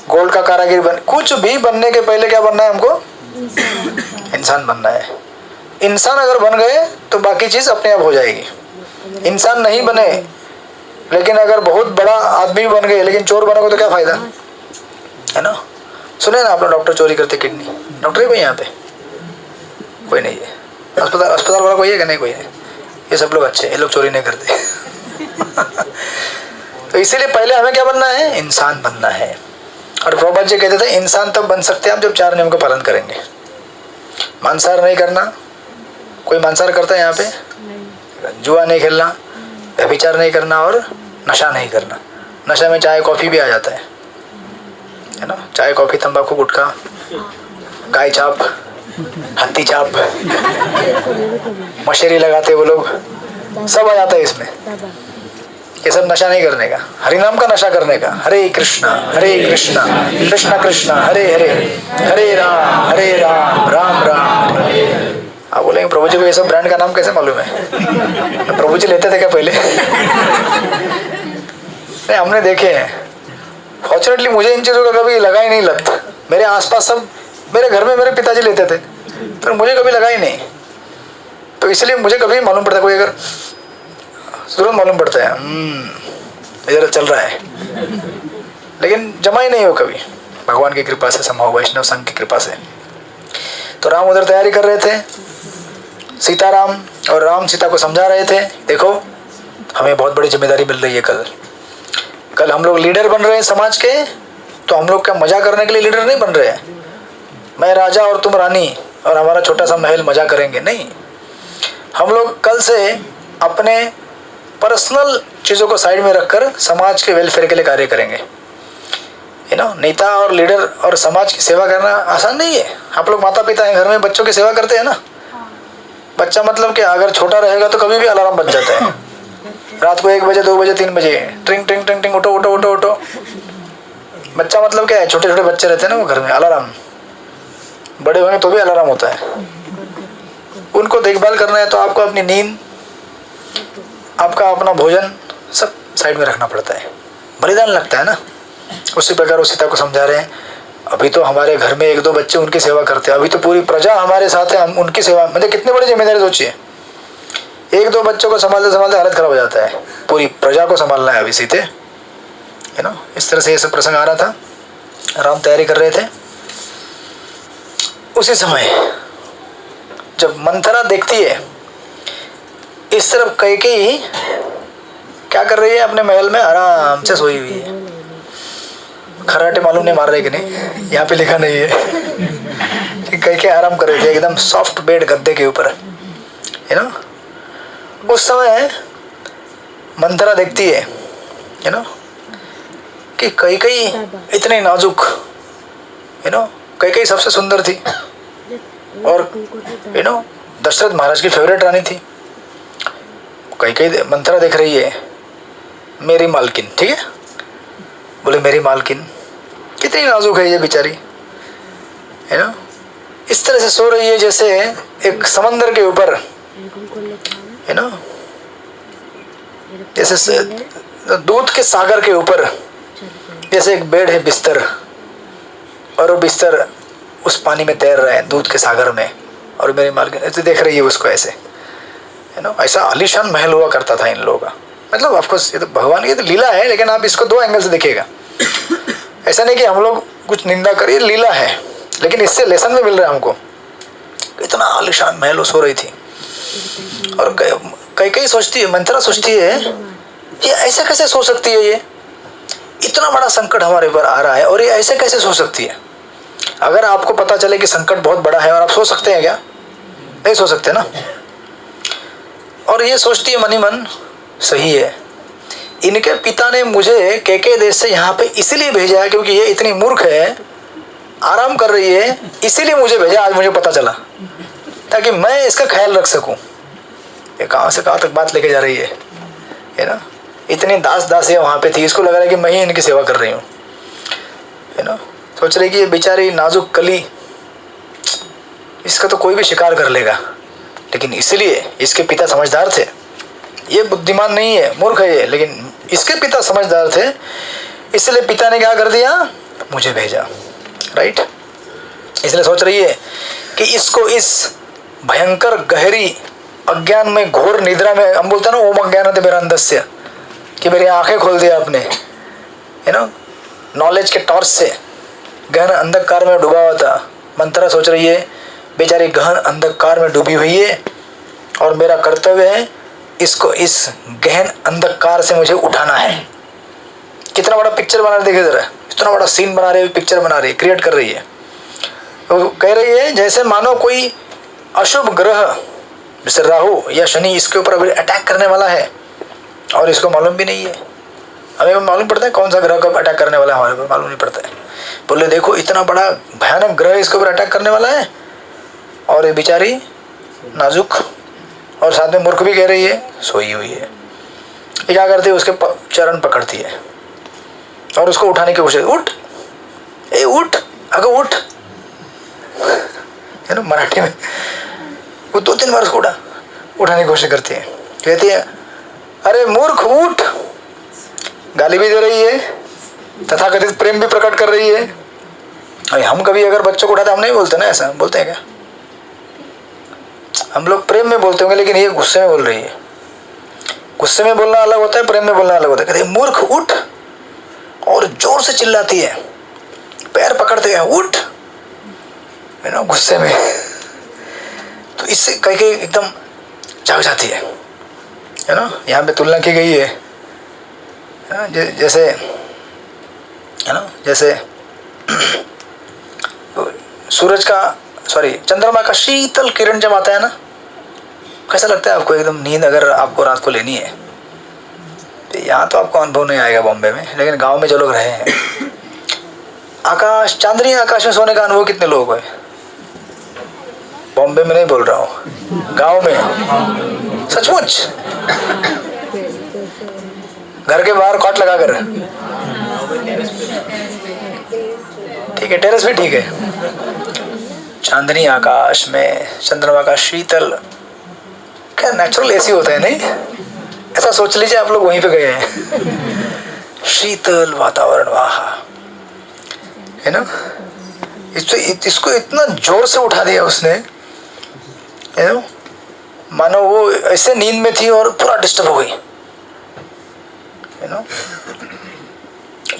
गोल्ड का कारागिर कुछ भी बनने के पहले क्या बनना है हमको? इंसान बनना है। इंसान अगर बन गए तो बाकी चीज अपने आप हो जाएगी। इंसान नहीं बने लेकिन अगर बहुत बड़ा आदमी बन गए लेकिन चोर बनोगे तो क्या फायदा है ना? सुने ना आप लोग, डॉक्टर चोरी करते किडनी। डॉक्टर ही कोई यहाँ पे? कोई नहीं है। अस्पताल वाला कोई है कि नहीं? कोई है। ये सब लोग अच्छे, ये लोग चोरी नहीं करते। तो इसीलिए पहले हमें क्या बनना है? इंसान बनना है। और प्रभुपाद जी कहते थे इंसान तब बन सकते हैं आप जब 4 नियम का पालन करेंगे। मांसाहार नहीं करना। कोई मांसाहार करता है यहाँ पे? जुआ नहीं खेलना, व्यभिचार नहीं करना और नशा नहीं करना। नशा में चाय कॉफी भी आ जाता है ना? चाय कॉफी, तंबाकू, गुटखा, गाय छाप, हत्ती छाप, मशेरी लगाते वो लोग, सब आ जाता है इसमें। ये सब नशा नहीं करने का, हरिनाम का नशा करने का। हरे कृष्णा कृष्ण कृष्ण हरे हरे, हरे राम राम राम हरे। आप बोलेंगे प्रभु जी को ये सब ब्रांड का नाम कैसे मालूम है? प्रभु जी लेते थे क्या पहले? नहीं, हमने देखे हैं। फॉर्चुनेटली मुझे इन चीज़ों का कभी लगा ही नहीं लत। मेरे आसपास सब, मेरे घर में मेरे पिताजी लेते थे पर मुझे कभी लगा ही नहीं। तो इसलिए मुझे कभी मालूम पड़ता, कोई अगर तुरंत मालूम पड़ता है इधर चल रहा है, लेकिन जमा ही नहीं हो कभी। भगवान की कृपा से, संभव वैष्णव संघ की कृपा से। तो राम उधर तैयारी कर रहे थे, सीताराम, और राम सीता को समझा रहे थे देखो हमें बहुत बड़ी जिम्मेदारी मिल रही है। कल हम लोग लीडर बन रहे हैं समाज के, तो हम लोग क्या मजा करने के लिए लीडर नहीं बन रहे हैं। मैं राजा और तुम रानी और हमारा छोटा सा महल मजा करेंगे, नहीं। हम लोग कल से अपने पर्सनल चीज़ों को साइड में रखकर समाज के वेलफेयर के लिए कार्य करेंगे। नेता और लीडर और समाज की सेवा करना आसान नहीं है। आप लोग माता पिता हैं, घर में बच्चों की सेवा करते हैं ना। बच्चा मतलब क्या, अगर छोटा रहेगा तो कभी भी अलार्म बज जाता है। रात को 1 बजे 2 बजे 3 बजे ट्रिंग ट्रिंग ट्रिंग ट्रिंग, उठो उठो उठो उठो। बच्चा मतलब क्या है, छोटे छोटे बच्चे रहते हैं ना वो घर में, अलार्म। बड़े होंगे तो भी अलार्म होता है। उनको देखभाल करना है तो आपको अपनी नींद, आपका अपना भोजन सब साइड में रखना पड़ता है। बलिदान लगता है ना। उसी प्रकार वो सीता को समझा रहे हैं, अभी तो हमारे घर में 1-2 बच्चे उनकी सेवा करते हैं, अभी तो पूरी प्रजा हमारे साथ है, हम उनकी सेवा, मतलब कितनी बड़ी जिम्मेदारी सोचिए। 1-2 बच्चों को संभालते संभालते हालत खराब हो जाता है, पूरी प्रजा को संभालना है अभी सीते, इस तरह से ये सब प्रसंग आ रहा था। राम तैयारी कर रहे थे। उसी समय जब मंथरा देखती है इस तरफ कैकेयी क्या कर रही है, अपने महल में आराम से सोई हुई है। खराटे मालूम नहीं मार रहे कि नहीं, यहाँ पे लिखा नहीं है। कैकेयी आराम कर रही थी एकदम सॉफ्ट बेड गद्दे के ऊपर, उस समय मंथरा देखती है कि कैकेयी इतनी नाजुक, कैकेयी सबसे सुंदर थी और दशरथ महाराज की फेवरेट रानी थी। कैकेयी मंथरा देख रही है, मेरी मालकिन, ठीक है, बोले मेरी मालकिन कितनी नाजुक है ये बेचारी, इस तरह से सो रही है जैसे एक समंदर के ऊपर, जैसे दूध के सागर के ऊपर जैसे एक बेड है, बिस्तर, और वो बिस्तर उस पानी में तैर रहे हैं, दूध के सागर में, और मेरी मालकिन ऐसे देख रही है उसको ऐसे, है ना। ऐसा आलीशान महल हुआ करता था इन लोगों का। मतलब ऑफकोर्स ये तो भगवान की तो लीला है, लेकिन आप इसको दो एंगल से देखिएगा। ऐसा नहीं कि हम लोग कुछ निंदा करिए, लीला है, लेकिन इससे लेसन में मिल रहा है हमको। इतना आलीशान महल सो रही थी, और कई सोचती है, मंथरा सोचती है ये ऐसे कैसे सो सकती है, ये इतना बड़ा संकट हमारे ऊपर आ रहा है और ये ऐसे कैसे सो सकती है। अगर आपको पता चले कि संकट बहुत बड़ा है और आप सो सकते हैं क्या? नहीं सो सकते ना। और ये सोचती है मनी मन, सही है, इनके पिता ने मुझे केके देश से यहाँ पे इसीलिए भेजा है क्योंकि ये इतनी मूर्ख है, आराम कर रही है, इसीलिए मुझे भेजा। आज मुझे पता चला ताकि मैं इसका ख्याल रख सकूं। ये कहाँ से कहाँ तक बात लेके जा रही है ना। इतनी दासियाँ वहाँ पे थी, इसको लग रहा है कि मैं ही इनकी सेवा कर रही हूँ, है ना। सोच रही कि ये बेचारी नाजुक कली, इसका तो कोई भी शिकार कर लेगा, लेकिन इसलिए इसके पिता समझदार थे। ये बुद्धिमान नहीं है, मूर्ख है ये, लेकिन इसके पिता समझदार थे, इसलिए पिता ने क्या कर दिया, मुझे भेजा, राइट। इसलिए सोच रही है कि इसको इस भयंकर गहरी अज्ञान में, घोर निद्रा में, हम बोलते हैं ना ओम अज्ञानते मेरांधस्य, कि मेरी आंखें खोल दिया आपने, है ना, नॉलेज के टॉर्च से गहन अंधकार में डूबा हुआ था। मंत्रा सोच रही है बेचारी गहन अंधकार में डूबी हुई है और मेरा कर्तव्य है इसको इस गहन अंधकार से मुझे उठाना है। कितना बड़ा पिक्चर बना रहे, देखिए जरा, इतना बड़ा सीन बना रही है, पिक्चर बना रही है, क्रिएट कर रही है। तो कह रही है जैसे मानो कोई अशुभ ग्रह जैसे राहु या शनि इसके ऊपर अभी अटैक करने वाला है और इसको मालूम भी नहीं है। हमें मालूम पड़ता है कौन सा ग्रह कब अटैक करने वाला है, हमारे को मालूम नहीं पड़ता है। बोले देखो इतना बड़ा भयानक ग्रह इसके ऊपर अटैक करने वाला है और ये बेचारी नाजुक और साथ में मूर्ख भी कह रही है, सोई हुई है। ये क्या करती है, उसके चरण पकड़ती है और उसको उठाने की कोशिश, उठ ए उठ, अगर उठ, है ना मराठी में। वो 2-3 बार उसको उठाने की कोशिश करती है, कहती है अरे मूर्ख उठ। गाली भी दे रही है, तथाकथित प्रेम भी प्रकट कर रही है। अरे हम कभी अगर बच्चों को उठाते हम नहीं बोलते ना, ऐसा बोलते हैं क्या? हम लोग प्रेम में बोलते होंगे, लेकिन ये गुस्से में बोल रही है। गुस्से में बोलना अलग होता है, प्रेम में बोलना अलग होता है। कहते हैं मूर्ख उठ, और जोर से चिल्लाती है, पैर पकड़ते हैं, उठ, है ना, गुस्से में। तो इससे कहीं एकदम जाग जाती है ना। यहाँ पे तुलना की गई है जैसे, है ना, जैसे सूरज का, सॉरी चंद्रमा का शीतल किरण जब आता है ना, कैसा लगता है आपको? एकदम नींद अगर आपको रात को लेनी है, तो यहाँ तो आपको अनुभव नहीं आएगा बॉम्बे में, लेकिन गांव में जो लोग रहे हैं, आकाश, चांदनी आकाश में सोने का अनुभव कितने लोगों को है? बॉम्बे में नहीं बोल रहा हूँ, गांव में, सचमुच। घर के बाहर कॉट लगा कर, ठीक है, टेरेस भी ठीक है। चांदनी आकाश में चंद्रमा का शीतल, क्या नेचुरल एसी होता है नहीं? ऐसा सोच लीजिए आप लोग वहीं पे गए हैं, शीतल वातावरण, वाह, है ना। इसको इतना जोर से उठा दिया उसने, है ना, मानो वो ऐसे नींद में थी और पूरा डिस्टर्ब हो गई, है ना।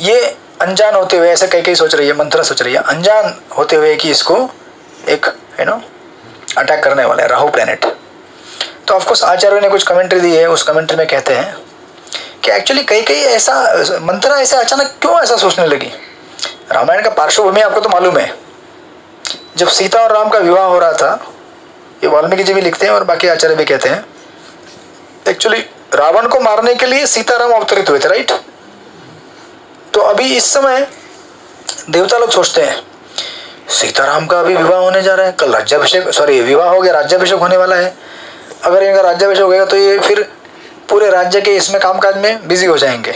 ये अनजान होते हुए, ऐसे कई सोच रही है, मंत्रा सोच रही है अनजान होते हुए कि इसको एक, है ना, अटैक करने वाला है राहु प्लैनेट। तो ऑफकोर्स आचार्य ने कुछ कमेंट्री दी है, उस कमेंट्री में कहते हैं कि एक्चुअली कई ऐसा मंत्रा ऐसे अचानक क्यों ऐसा सोचने लगी। रामायण का पार्श्वभूमि आपको तो मालूम है, जब सीता और राम का विवाह हो रहा था, ये वाल्मीकि जी भी लिखते हैं और बाकी आचार्य भी कहते हैं, एक्चुअली रावण को मारने के लिए सीताराम अवतरित हुए थे, राइट। तो अभी इस समय देवता लोग सोचते हैं सीताराम का अभी विवाह होने जा रहा है, कल राज्याभिषेक, सॉरी विवाह हो गया, राज्याभिषेक होने वाला है। अगर इनका राज्याभिषेक होगा तो ये फिर पूरे राज्य के इसमें कामकाज में बिजी हो जाएंगे,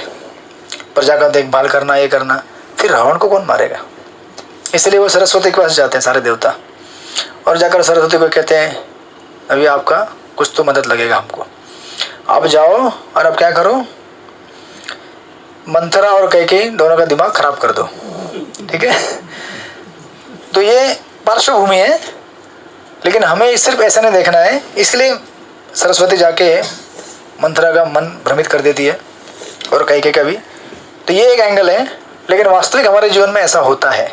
प्रजा का देखभाल करना, ये करना, फिर रावण को कौन मारेगा। इसलिए वो सरस्वती के पास जाते हैं सारे देवता, और जाकर सरस्वती को कहते हैं अभी आपका कुछ तो मदद लगेगा हमको, आप जाओ और अब क्या करो, मंथरा और कैकेयी दोनों का दिमाग खराब कर दो, ठीक है। तो ये पार्श्वभूमि है, लेकिन हमें सिर्फ ऐसा नहीं देखना है। इसलिए सरस्वती जाके मंथरा का मन भ्रमित कर देती है और कैकेयी का भी। तो ये एक एंगल है, लेकिन वास्तविक हमारे जीवन में ऐसा होता है।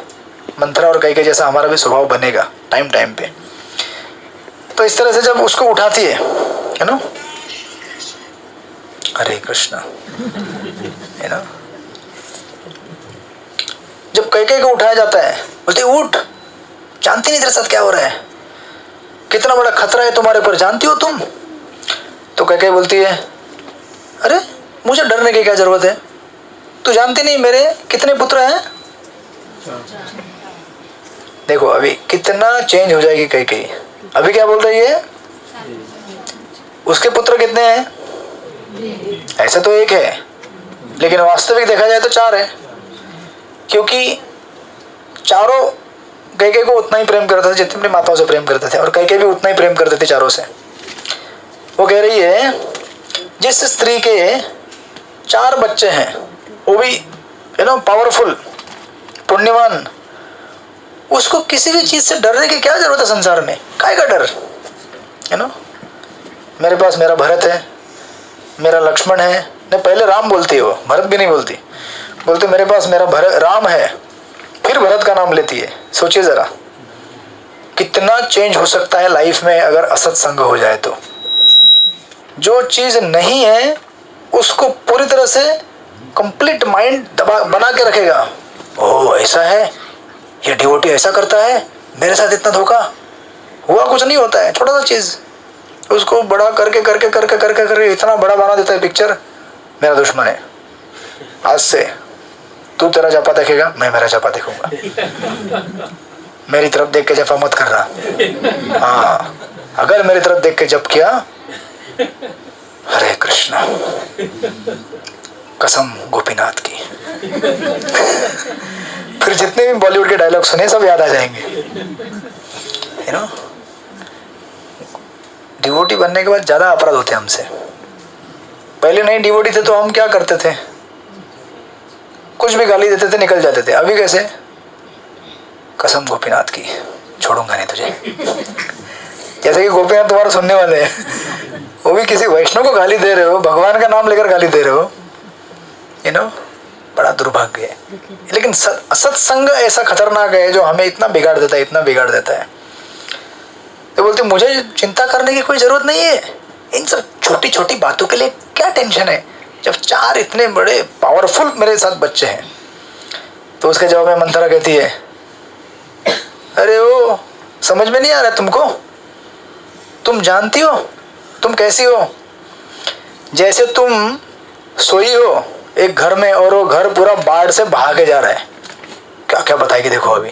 मंथरा और कैकेयी जैसा हमारा भी स्वभाव बनेगा टाइम टाइम पे। तो इस तरह से जब उसको उठाती है ना, हरे कृष्णा, है ना, जब कैकेयी को उठाया जाता है, बोलती उठ, जानती नहीं तेरे साथ क्या हो रहा है, कितना बड़ा खतरा है तुम्हारे ऊपर, जानती हो तुम? तो कैकेयी बोलती है, अरे मुझे डरने की क्या जरूरत है, तू जानती नहीं मेरे कितने पुत्र हैं? देखो अभी कितना चेंज हो जाएगी कैकेयी। अभी क्या बोल रही है? उसके पुत्र कितने हैं? ऐसा तो एक है, लेकिन वास्तविक देखा जाए तो 4 है, क्योंकि चारों कैकेयी को उतना ही प्रेम करते थे जितने अपनी माताओं से प्रेम करते थे, और कैकेयी भी उतना ही प्रेम करते थे चारों से। वो कह रही है, जिस स्त्री के 4 बच्चे हैं, वो भी पावरफुल, पुण्यवान, उसको किसी भी चीज से डरने की क्या जरूरत है संसार में? काय का डर, मेरे पास मेरा भरत है, मेरा लक्ष्मण है। नहीं, पहले राम बोलती है, वो भरत भी नहीं बोलती, बोलते मेरे पास मेरा राम है, फिर भरत का नाम लेती है। सोचिए जरा कितना चेंज हो सकता है लाइफ में अगर असत्संग हो जाए तो। जो चीज नहीं है उसको पूरी तरह से कंप्लीट माइंड बना के रखेगा। ओह ऐसा है, ये डिवोटी ऐसा करता है, मेरे साथ इतना धोखा हुआ, कुछ नहीं होता है, छोटा सा चीज उसको बड़ा करके करके करके करके करके इतना बड़ा बना देता है पिक्चर। मेरा दुश्मन है, आज से तू तेरा जपा देखेगा, मैं मेरा जपा देखूंगा, मेरी तरफ देख के जपा मत करना। हाँ, अगर मेरी तरफ देख के जप किया, हरे कृष्णा, कसम गोपीनाथ की, फिर जितने भी बॉलीवुड के डायलॉग सुने सब याद आ जाएंगे। डिवोटी बनने के बाद ज्यादा अपराध होते हैं हमसे। पहले नहीं डिवोटी थे तो हम क्या करते थे, कुछ भी गाली देते थे, निकल जाते थे। अभी कैसे, कसम गोपीनाथ की, छोड़ूंगा नहीं तुझे। जैसे कि गोपीनाथ तुम्हारा सुनने वाले हैं, वो भी किसी वैष्णव को गाली दे रहे हो, भगवान का नाम लेकर गाली दे रहे हो, बड़ा दुर्भाग्य है। लेकिन असत्संग ऐसा खतरनाक है जो हमें इतना बिगाड़ देता है, इतना बिगाड़ देता है। तो बोलते मुझे चिंता करने की कोई जरूरत नहीं है, इन सब छोटी छोटी बातों के लिए क्या टेंशन है, जब 4 इतने बड़े पावरफुल मेरे साथ बच्चे हैं। तो उसके जवाब में मंथरा कहती है, अरे वो समझ में नहीं आ रहा तुमको, तुम जानती हो तुम कैसी हो? जैसे तुम सोई हो एक घर में और वो घर पूरा बाढ़ से भागे जा रहा है। क्या क्या बताएगी, देखो अभी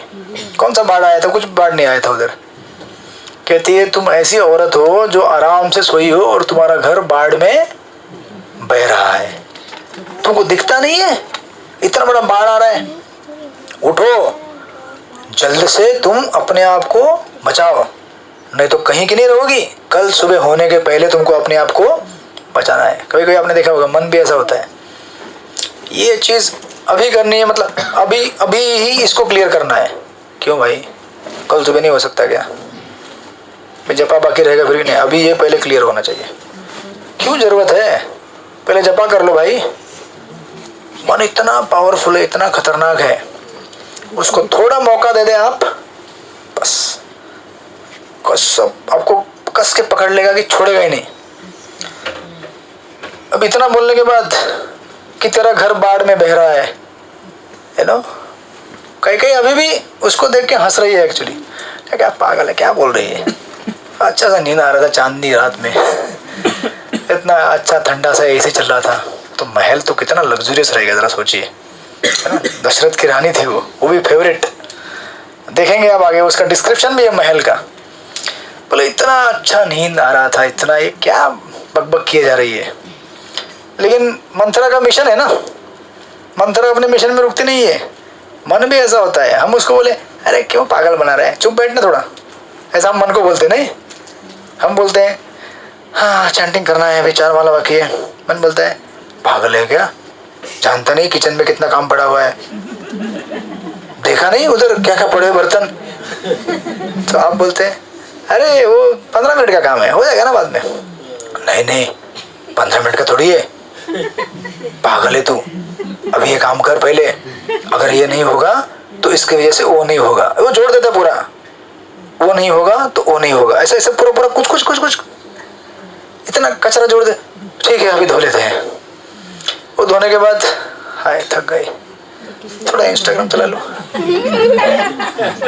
कौन सा बाढ़ आया था, कुछ बाढ़ नहीं आया था उधर। कहती है तुम ऐसी औरत हो जो आराम से सोई हो और तुम्हारा घर बाढ़ में बह रहा है, तुमको दिखता नहीं है इतना बड़ा बाढ़ आ रहा है? उठो, जल्द से तुम अपने आप को बचाओ, नहीं तो कहीं की नहीं रहोगी। कल सुबह होने के पहले तुमको अपने आप को बचाना है। कभी कभी आपने देखा होगा, मन भी ऐसा होता है, ये चीज अभी करनी है, मतलब अभी ही इसको क्लियर करना है। क्यों भाई, कल सुबह नहीं हो सकता क्या? जपा बाकी रहेगा फिर भी नहीं, अभी ये पहले क्लियर होना चाहिए। क्यों जरूरत है, पहले जपा कर लो भाई। मन इतना पावरफुल है, इतना खतरनाक है, उसको थोड़ा मौका दे दे आप, बस आपको कस के पकड़ लेगा कि छोड़ेगा ही नहीं। अब इतना बोलने के बाद कि तेरा घर बाढ़ में बह रहा है, कहीं अभी भी उसको देख के हंस रही है। एक्चुअली क्या पागल है, क्या बोल रही है, अच्छा सा नींद आ रहा था चांदनी रात में, इतना अच्छा ठंडा सा एसी चल रहा था, तो महल तो कितना लग्जूरियस रहेगा जरा सोचिए, है ना। दशरथ की रानी थी वो भी फेवरेट, देखेंगे आप आगे उसका डिस्क्रिप्शन भी है महल का। बोले इतना अच्छा नींद आ रहा था, इतना ये क्या बकबक किए जा रही है। लेकिन मंथरा का मिशन है ना, मंथरा अपने मिशन में रुकती नहीं है। मन भी ऐसा होता है, हम उसको बोले अरे क्यों पागल बना रहे हैं, चुप बैठना थोड़ा, ऐसा हम मन को बोलते नहीं। हम बोलते हैं हाँ चैंटिंग करना है, विचार वाला बाकी है। मन बोलता है पागल है क्या, जानता नहीं किचन में कितना काम पड़ा हुआ है, देखा नहीं उधर क्या क्या पड़े बर्तन, तो आप बोलते हैं अरे वो 15 मिनट का काम है, हो जाएगा ना बाद में। नहीं नहीं, 15 मिनट का थोड़ी है, पागल है तू, अभी ये काम कर पहले, अगर ये नहीं होगा तो इसकी वजह से वो नहीं होगा। वो जोड़ देता पूरा, वो नहीं होगा तो वो नहीं होगा, ऐसे ऐसे पूरा पूरा कुछ इतना कचरा जोड़ दे। ठीक है अभी धो लेते हैं। वो धोने के बाद हाय थक गए, थोड़ा इंस्टाग्राम चला लो।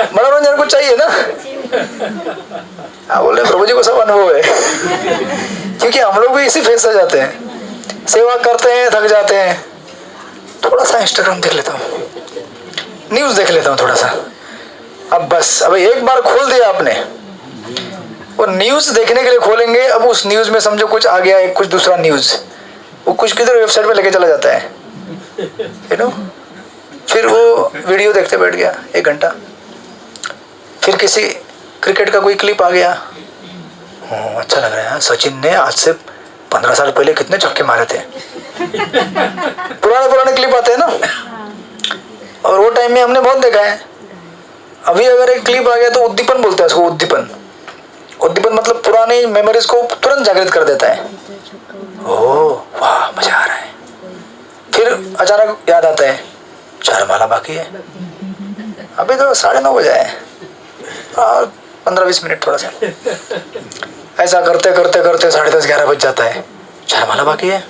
मनोरंजन को चाहिए ना। हाँ बोले प्रभु जी को सब अनुभव है। क्योंकि हम लोग भी इसी फेस से जाते हैं, सेवा करते हैं थक जाते हैं, थोड़ा सा इंस्टाग्राम देख लेता हूँ, न्यूज देख लेता हूँ थोड़ा सा। अब बस अब एक बार खोल दिया आपने, वो न्यूज देखने के लिए खोलेंगे, अब उस न्यूज में समझो कुछ आ गया है, कुछ दूसरा न्यूज, वो कुछ किधर वेबसाइट पे लेके चला जाता है, यू नो। फिर वो वीडियो देखते बैठ गया 1 घंटा, फिर किसी क्रिकेट का कोई क्लिप आ गया, अच्छा लग रहा है, सचिन ने आज से 15 साल पहले कितने छक्के मारे थे। पुराने क्लिप आते हैं ना, और वो टाइम में हमने बहुत देखा है। अभी अगर एक क्लिप आ गया तो उद्दीपन बोलते हैं उसको, उद्दीपन मतलब पुरानी मेमोरीज को तुरंत जागृत कर देता है। ओह वाह मजा आ रहा है। फिर अचानक याद आता है 4 माला बाकी है, अभी तो 9:30 बजे है, और 15-20 मिनट थोड़ा सा ऐसा करते 10:30-11 बज जाता है, 4 माला बाकी है।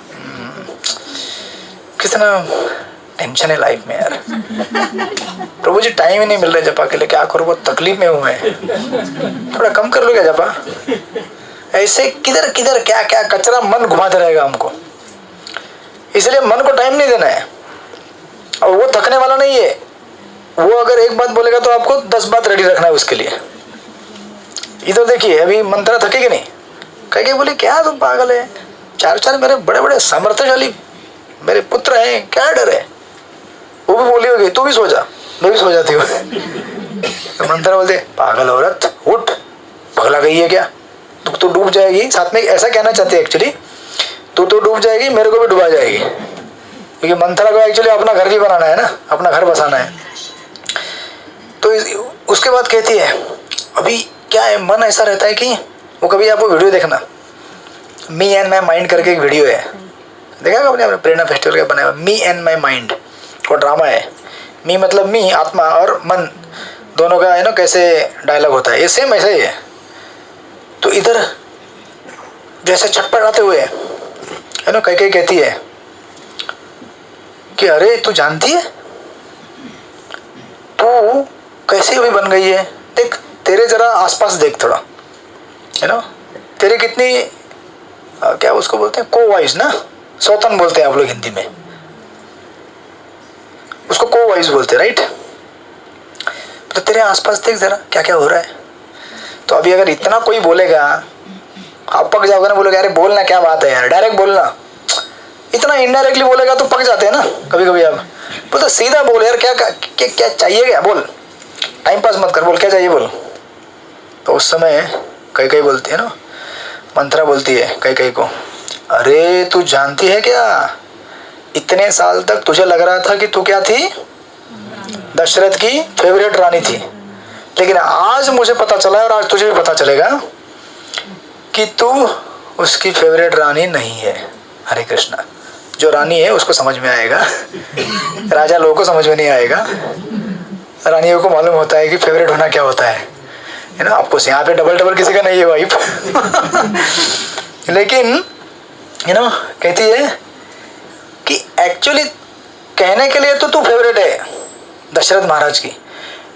कितना टेंशन है लाइफ में यार। प्रभु जी टाइम ही नहीं मिल रहा जपा के लिए, क्या करूँ, बहुत तकलीफ में हूँ मैं, थोड़ा कम कर लो क्या जपा। ऐसे किधर क्या कचरा मन घुमाते रहेगा हमको, इसलिए मन को टाइम नहीं देना है। और वो थकने वाला नहीं है, वो अगर एक बात बोलेगा तो आपको 10 बात रेडी रखना है उसके लिए। इधर देखिए अभी मंत्रा थकेगी नहीं, कहेगी बोले क्या तुम पागल है, 4 मेरे बड़े सामर्थ्यशाली मेरे पुत्र हैं, क्या डर है। वो भी बोली होगी तू भी सो जा, मैं भी सो जाती हूँ। तो मंत्रा बोलते पागल औरत उठ, पगला गई है क्या, तू तो डूब जाएगी। साथ में ऐसा कहना चाहते हैं एक्चुअली, तू तो डूब जाएगी, मेरे को भी डुबा जाएगी। क्योंकि मंत्रा को एक्चुअली अपना घर भी बनाना है ना, अपना घर बसाना है। तो उसके बाद कहती है अभी क्या है, मन ऐसा रहता है कि वो कभी आपको वीडियो देखना, मी एंड माई माइंड करके एक वीडियो है, देखा आपने प्रेरणा फेस्टिवल का बनाया मी एंड माई माइंड, वो ड्रामा है। मी मतलब मी आत्मा, और मन दोनों का है ना कैसे डायलॉग होता है, ये सेम ऐसा ही है। तो इधर जैसे छटपटाते हुए है ना कई कहती है कि अरे तू जानती है तू कैसी अभी बन गई है, देख तेरे जरा आसपास देख थोड़ा, है ना तेरे कितनी क्या उसको बोलते हैं को वाइज ना, सौतन बोलते हैं आप लोग हिंदी में, उसको को वाइज बोलते हैं राइट। तो तेरे आसपास देख जरा क्या क्या हो रहा है। तो अभी अगर इतना कोई बोलेगा आप पक जाओगे ना, बोलोगे अरे बोलना क्या बात है यार, डायरेक्ट बोलना। इतना इनडायरेक्टली बोलेगा तो पक जाते हैं ना कभी कभी। आप बोलते सीधा बोल यार, क्या चाहिए, क्या बोल, टाइम पास मत कर, बोल क्या चाहिए बोल। तो उस समय कई बोलती है ना, मंत्रा बोलती है कई को, अरे तू जानती है क्या, इतने साल तक तुझे लग रहा था कि तू क्या थी, दशरथ की फेवरेट रानी थी, लेकिन आज मुझे पता चला है और आज तुझे भी पता चलेगा कि तू उसकी फेवरेट रानी नहीं है। हरे कृष्णा। जो रानी है उसको समझ में आएगा, राजा लोगों को समझ में नहीं आएगा। रानियों को मालूम होता है कि फेवरेट होना क्या होता है ना। आपको यहाँ पे डबल किसी का नहीं है वाइफ। लेकिन कहती है कि एक्चुअली कहने के लिए तो तू फेवरेट है दशरथ महाराज की,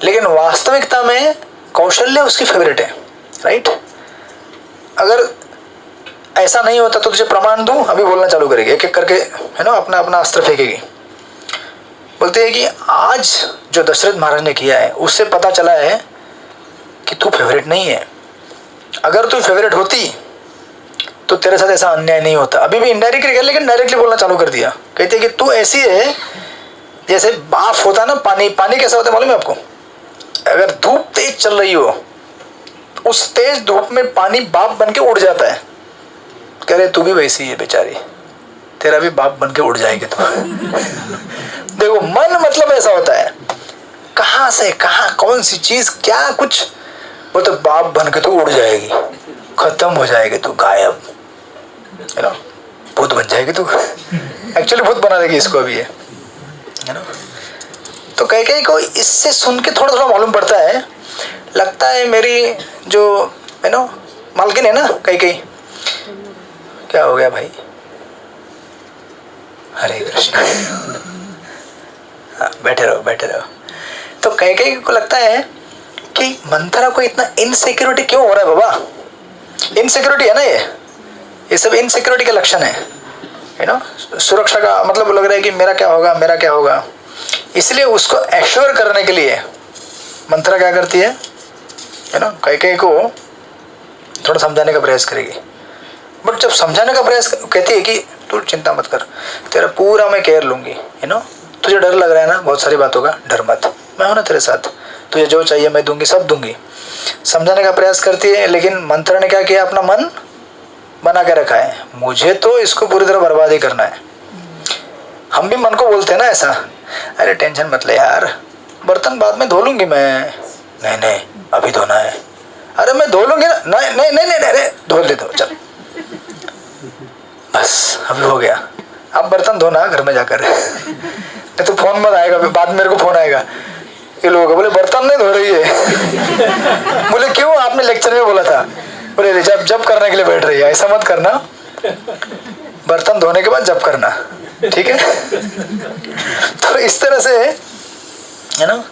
लेकिन वास्तविकता में कौशल्य उसकी फेवरेट है, राइट। अगर ऐसा नहीं होता तो तुझे प्रमाण दूं, अभी बोलना चालू करेगी एक एक करके, है ना, अपना अपना अस्त्र फेंकेगी। बोलते हैं कि आज जो दशरथ महाराज ने किया है उससे पता चला है कि तू फेवरेट नहीं है। अगर तू फेवरेट होती तो तेरे साथ ऐसा अन्याय नहीं होता। अभी भी इनडायरेक्टली कर, लेकिन डायरेक्टली बोलना चालू कर दिया। कहते हैं कि तू ऐसी है जैसे बाफ होता है ना, पानी कैसा होता है मालूम है आपको। अगर धूप तेज चल रही हो, उस तेज धूप में पानी बाप बन के उड़ जाता है। कह रहे तू भी वैसी है बेचारी, तेरा भी बाप बन के उड़ जाएगी तू। देखो मन मतलब ऐसा होता है, कहाँ से कहाँ, कौन सी चीज, क्या कुछ, वो तो बाप बन के तो उड़ जाएगी, खत्म हो जाएगी, तू गायब, है ना, भूत बन जाएगी तू। एक्चुअली भूत बना देगी इसको अभी, है ना। तो कहीं को इससे सुन के थोड़ा थोड़ा मालूम पड़ता है, लगता है मेरी जो है ना मालकिन है ना, कहीं क्या हो गया भाई, हरे कृष्ण, हाँ, बैठे रहो बैठे रहो। तो कहीं को लगता है कि मंथरा को इतना इनसिक्योरिटी क्यों हो रहा है बाबा, इनसिक्योरिटी है ना, ये सब इनसिक्योरिटी का लक्षण है ना, सुरक्षा का मतलब लग रहा है कि मेरा क्या होगा, मेरा क्या होगा। इसलिए उसको एश्योर करने के लिए मंथरा क्या करती है ना, कहीं को थोड़ा समझाने का प्रयास करेगी। बट जब समझाने का प्रयास कहती है कि तू चिंता मत कर, तेरा पूरा मैं केयर लूंगी, है ना, तुझे डर लग रहा है ना बहुत सारी बातों का, डर मत, मैं हूं ना तेरे साथ, तुझे जो चाहिए मैं दूंगी, सब दूंगी। समझाने का प्रयास करती है, लेकिन मंथरा ने क्या किया, अपना मन बना के रखा है, मुझे तो इसको पूरी तरह बर्बाद ही करना है। हम भी मन को बोलते हैं ना ऐसा, अरे टेंशन मत ले यार, बर्तन बाद में धो लूंगी मैं, नहीं नहीं अभी धोना है, अरे मैं धो लूंगी ना, नहीं नहीं नहीं नहीं, नहीं धो ले दो चल, बस अभी हो गया, अब बर्तन धोना घर में जाकर, नहीं तो फोन मत आएगा, बाद में मेरे को फोन आएगा, ये लोग बोले बर्तन नहीं धो रही है। बोले क्यों, आपने लेक्चर में बोला था, बोले जब जब करने के लिए बैठ रही है, ऐसा मत करना, बर्तन धोने के बाद जब करना, ठीक है। तो इस तरह से है ना,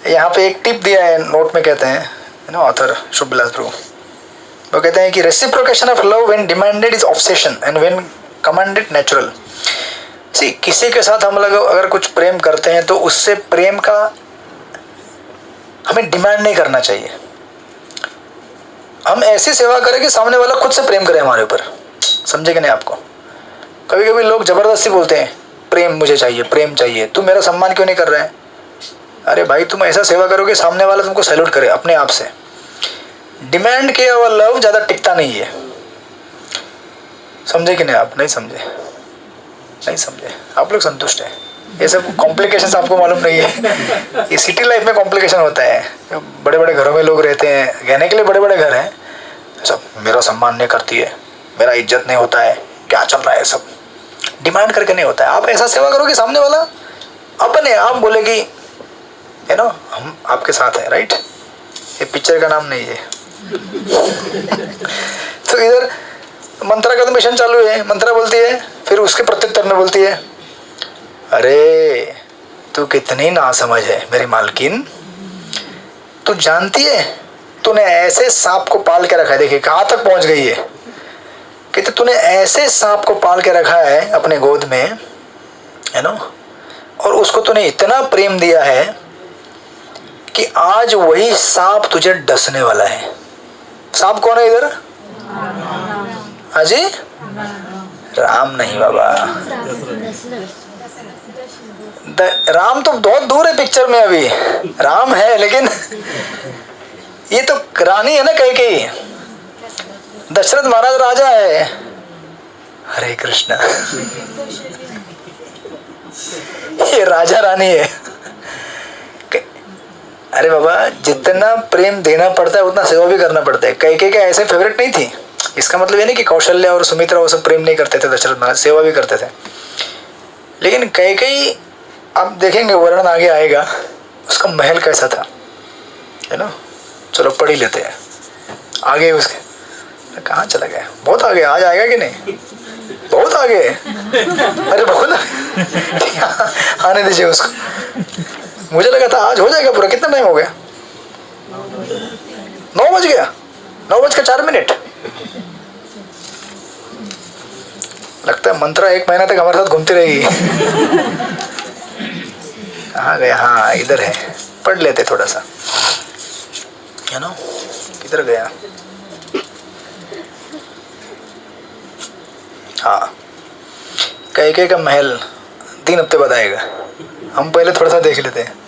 यहाँ पे एक टिप दिया है नोट में, कहते हैं ना ऑथर शुभ विलास प्रभु, वो कहते हैं कि reciprocation of love when demanded is obsession and when commanded natural. See, किसी के साथ हम लोग अगर कुछ प्रेम करते हैं तो उससे प्रेम का हमें डिमांड नहीं करना चाहिए, हम ऐसी सेवा करें कि सामने वाला खुद से प्रेम करे हमारे ऊपर, समझे कि नहीं आपको। कभी कभी लोग जबरदस्ती बोलते हैं प्रेम मुझे चाहिए, प्रेम चाहिए, तू मेरा सम्मान क्यों नहीं कर रहा है, अरे भाई तुम ऐसा सेवा करोगे सामने वाला तुमको सैल्यूट करे अपने आप से। डिमांड किया हुआ लव ज्यादा टिकता नहीं है, समझे कि नहीं आप, नहीं समझे, नहीं समझे आप लोग संतुष्ट है, ये सब कॉम्प्लिकेशंस आपको मालूम नहीं है, ये सिटी लाइफ में कॉम्प्लिकेशन होता है, बड़े बड़े घरों में लोग रहते हैं, रहने के लिए बड़े बड़े घर हैं, सब मेरा सम्मान नहीं करती है, मेरा इज्जत नहीं होता है, क्या चल रहा है, सब डिमांड करके नहीं होता है। आप ऐसा सेवा करोगे सामने वाला अपने आप बोलेगी, है ना, हम आपके साथ हैं, राइट, ये पिक्चर का नाम नहीं है। तो इधर मंत्रा का तो मिशन चालू है, मंत्रा बोलती है, फिर उसके प्रत्युत्तर में बोलती है, अरे तू कितनी नासमझ है मेरी मालकिन, तू जानती है तूने ऐसे सांप को पाल के रखा है, देखिए कहाँ तक पहुंच गई है, कहते तूने ऐसे सांप को पाल के रखा है अपने गोद में, है ना, और उसको तूने इतना प्रेम दिया है कि आज वही सांप तुझे डसने वाला है। सांप कौन है इधर, हाँ जी, राम नहीं बाबा, राम तो बहुत दूर है पिक्चर में, अभी राम है लेकिन ये तो रानी है ना, कहीं दशरथ महाराज राजा है, हरे कृष्णा, ये राजा रानी है। अरे बाबा जितना प्रेम देना पड़ता है उतना सेवा भी करना पड़ता है। कई का ऐसे फेवरेट नहीं थी, इसका मतलब ये नहीं कि कौशल्या और सुमित्रा वो सब प्रेम नहीं करते थे, दशरथ महाराज सेवा भी करते थे, लेकिन कई आप देखेंगे वर्णन आगे आएगा उसका महल कैसा था, है ना। चलो पढ़ ही लेते हैं आगे, उसके कहाँ चला गया, बहुत आगे, आज आएगा कि नहीं, बहुत आगे, अरे बहुत आने दीजिए उसको। मुझे लगा था आज हो जाएगा पूरा, कितना टाइम हो गया, 9 बज गया, 9:04। लगता है मंत्रा 1 महीना तक हमारे साथ घूमती रहेगी। कहाँ गया, हाँ इधर है, पढ़ लेते थोड़ा सा, है ना, किधर गया, हाँ कई का महल 3 हफ्ते बाद आएगा, हम पहले थोड़ा सा देख लेते हैं।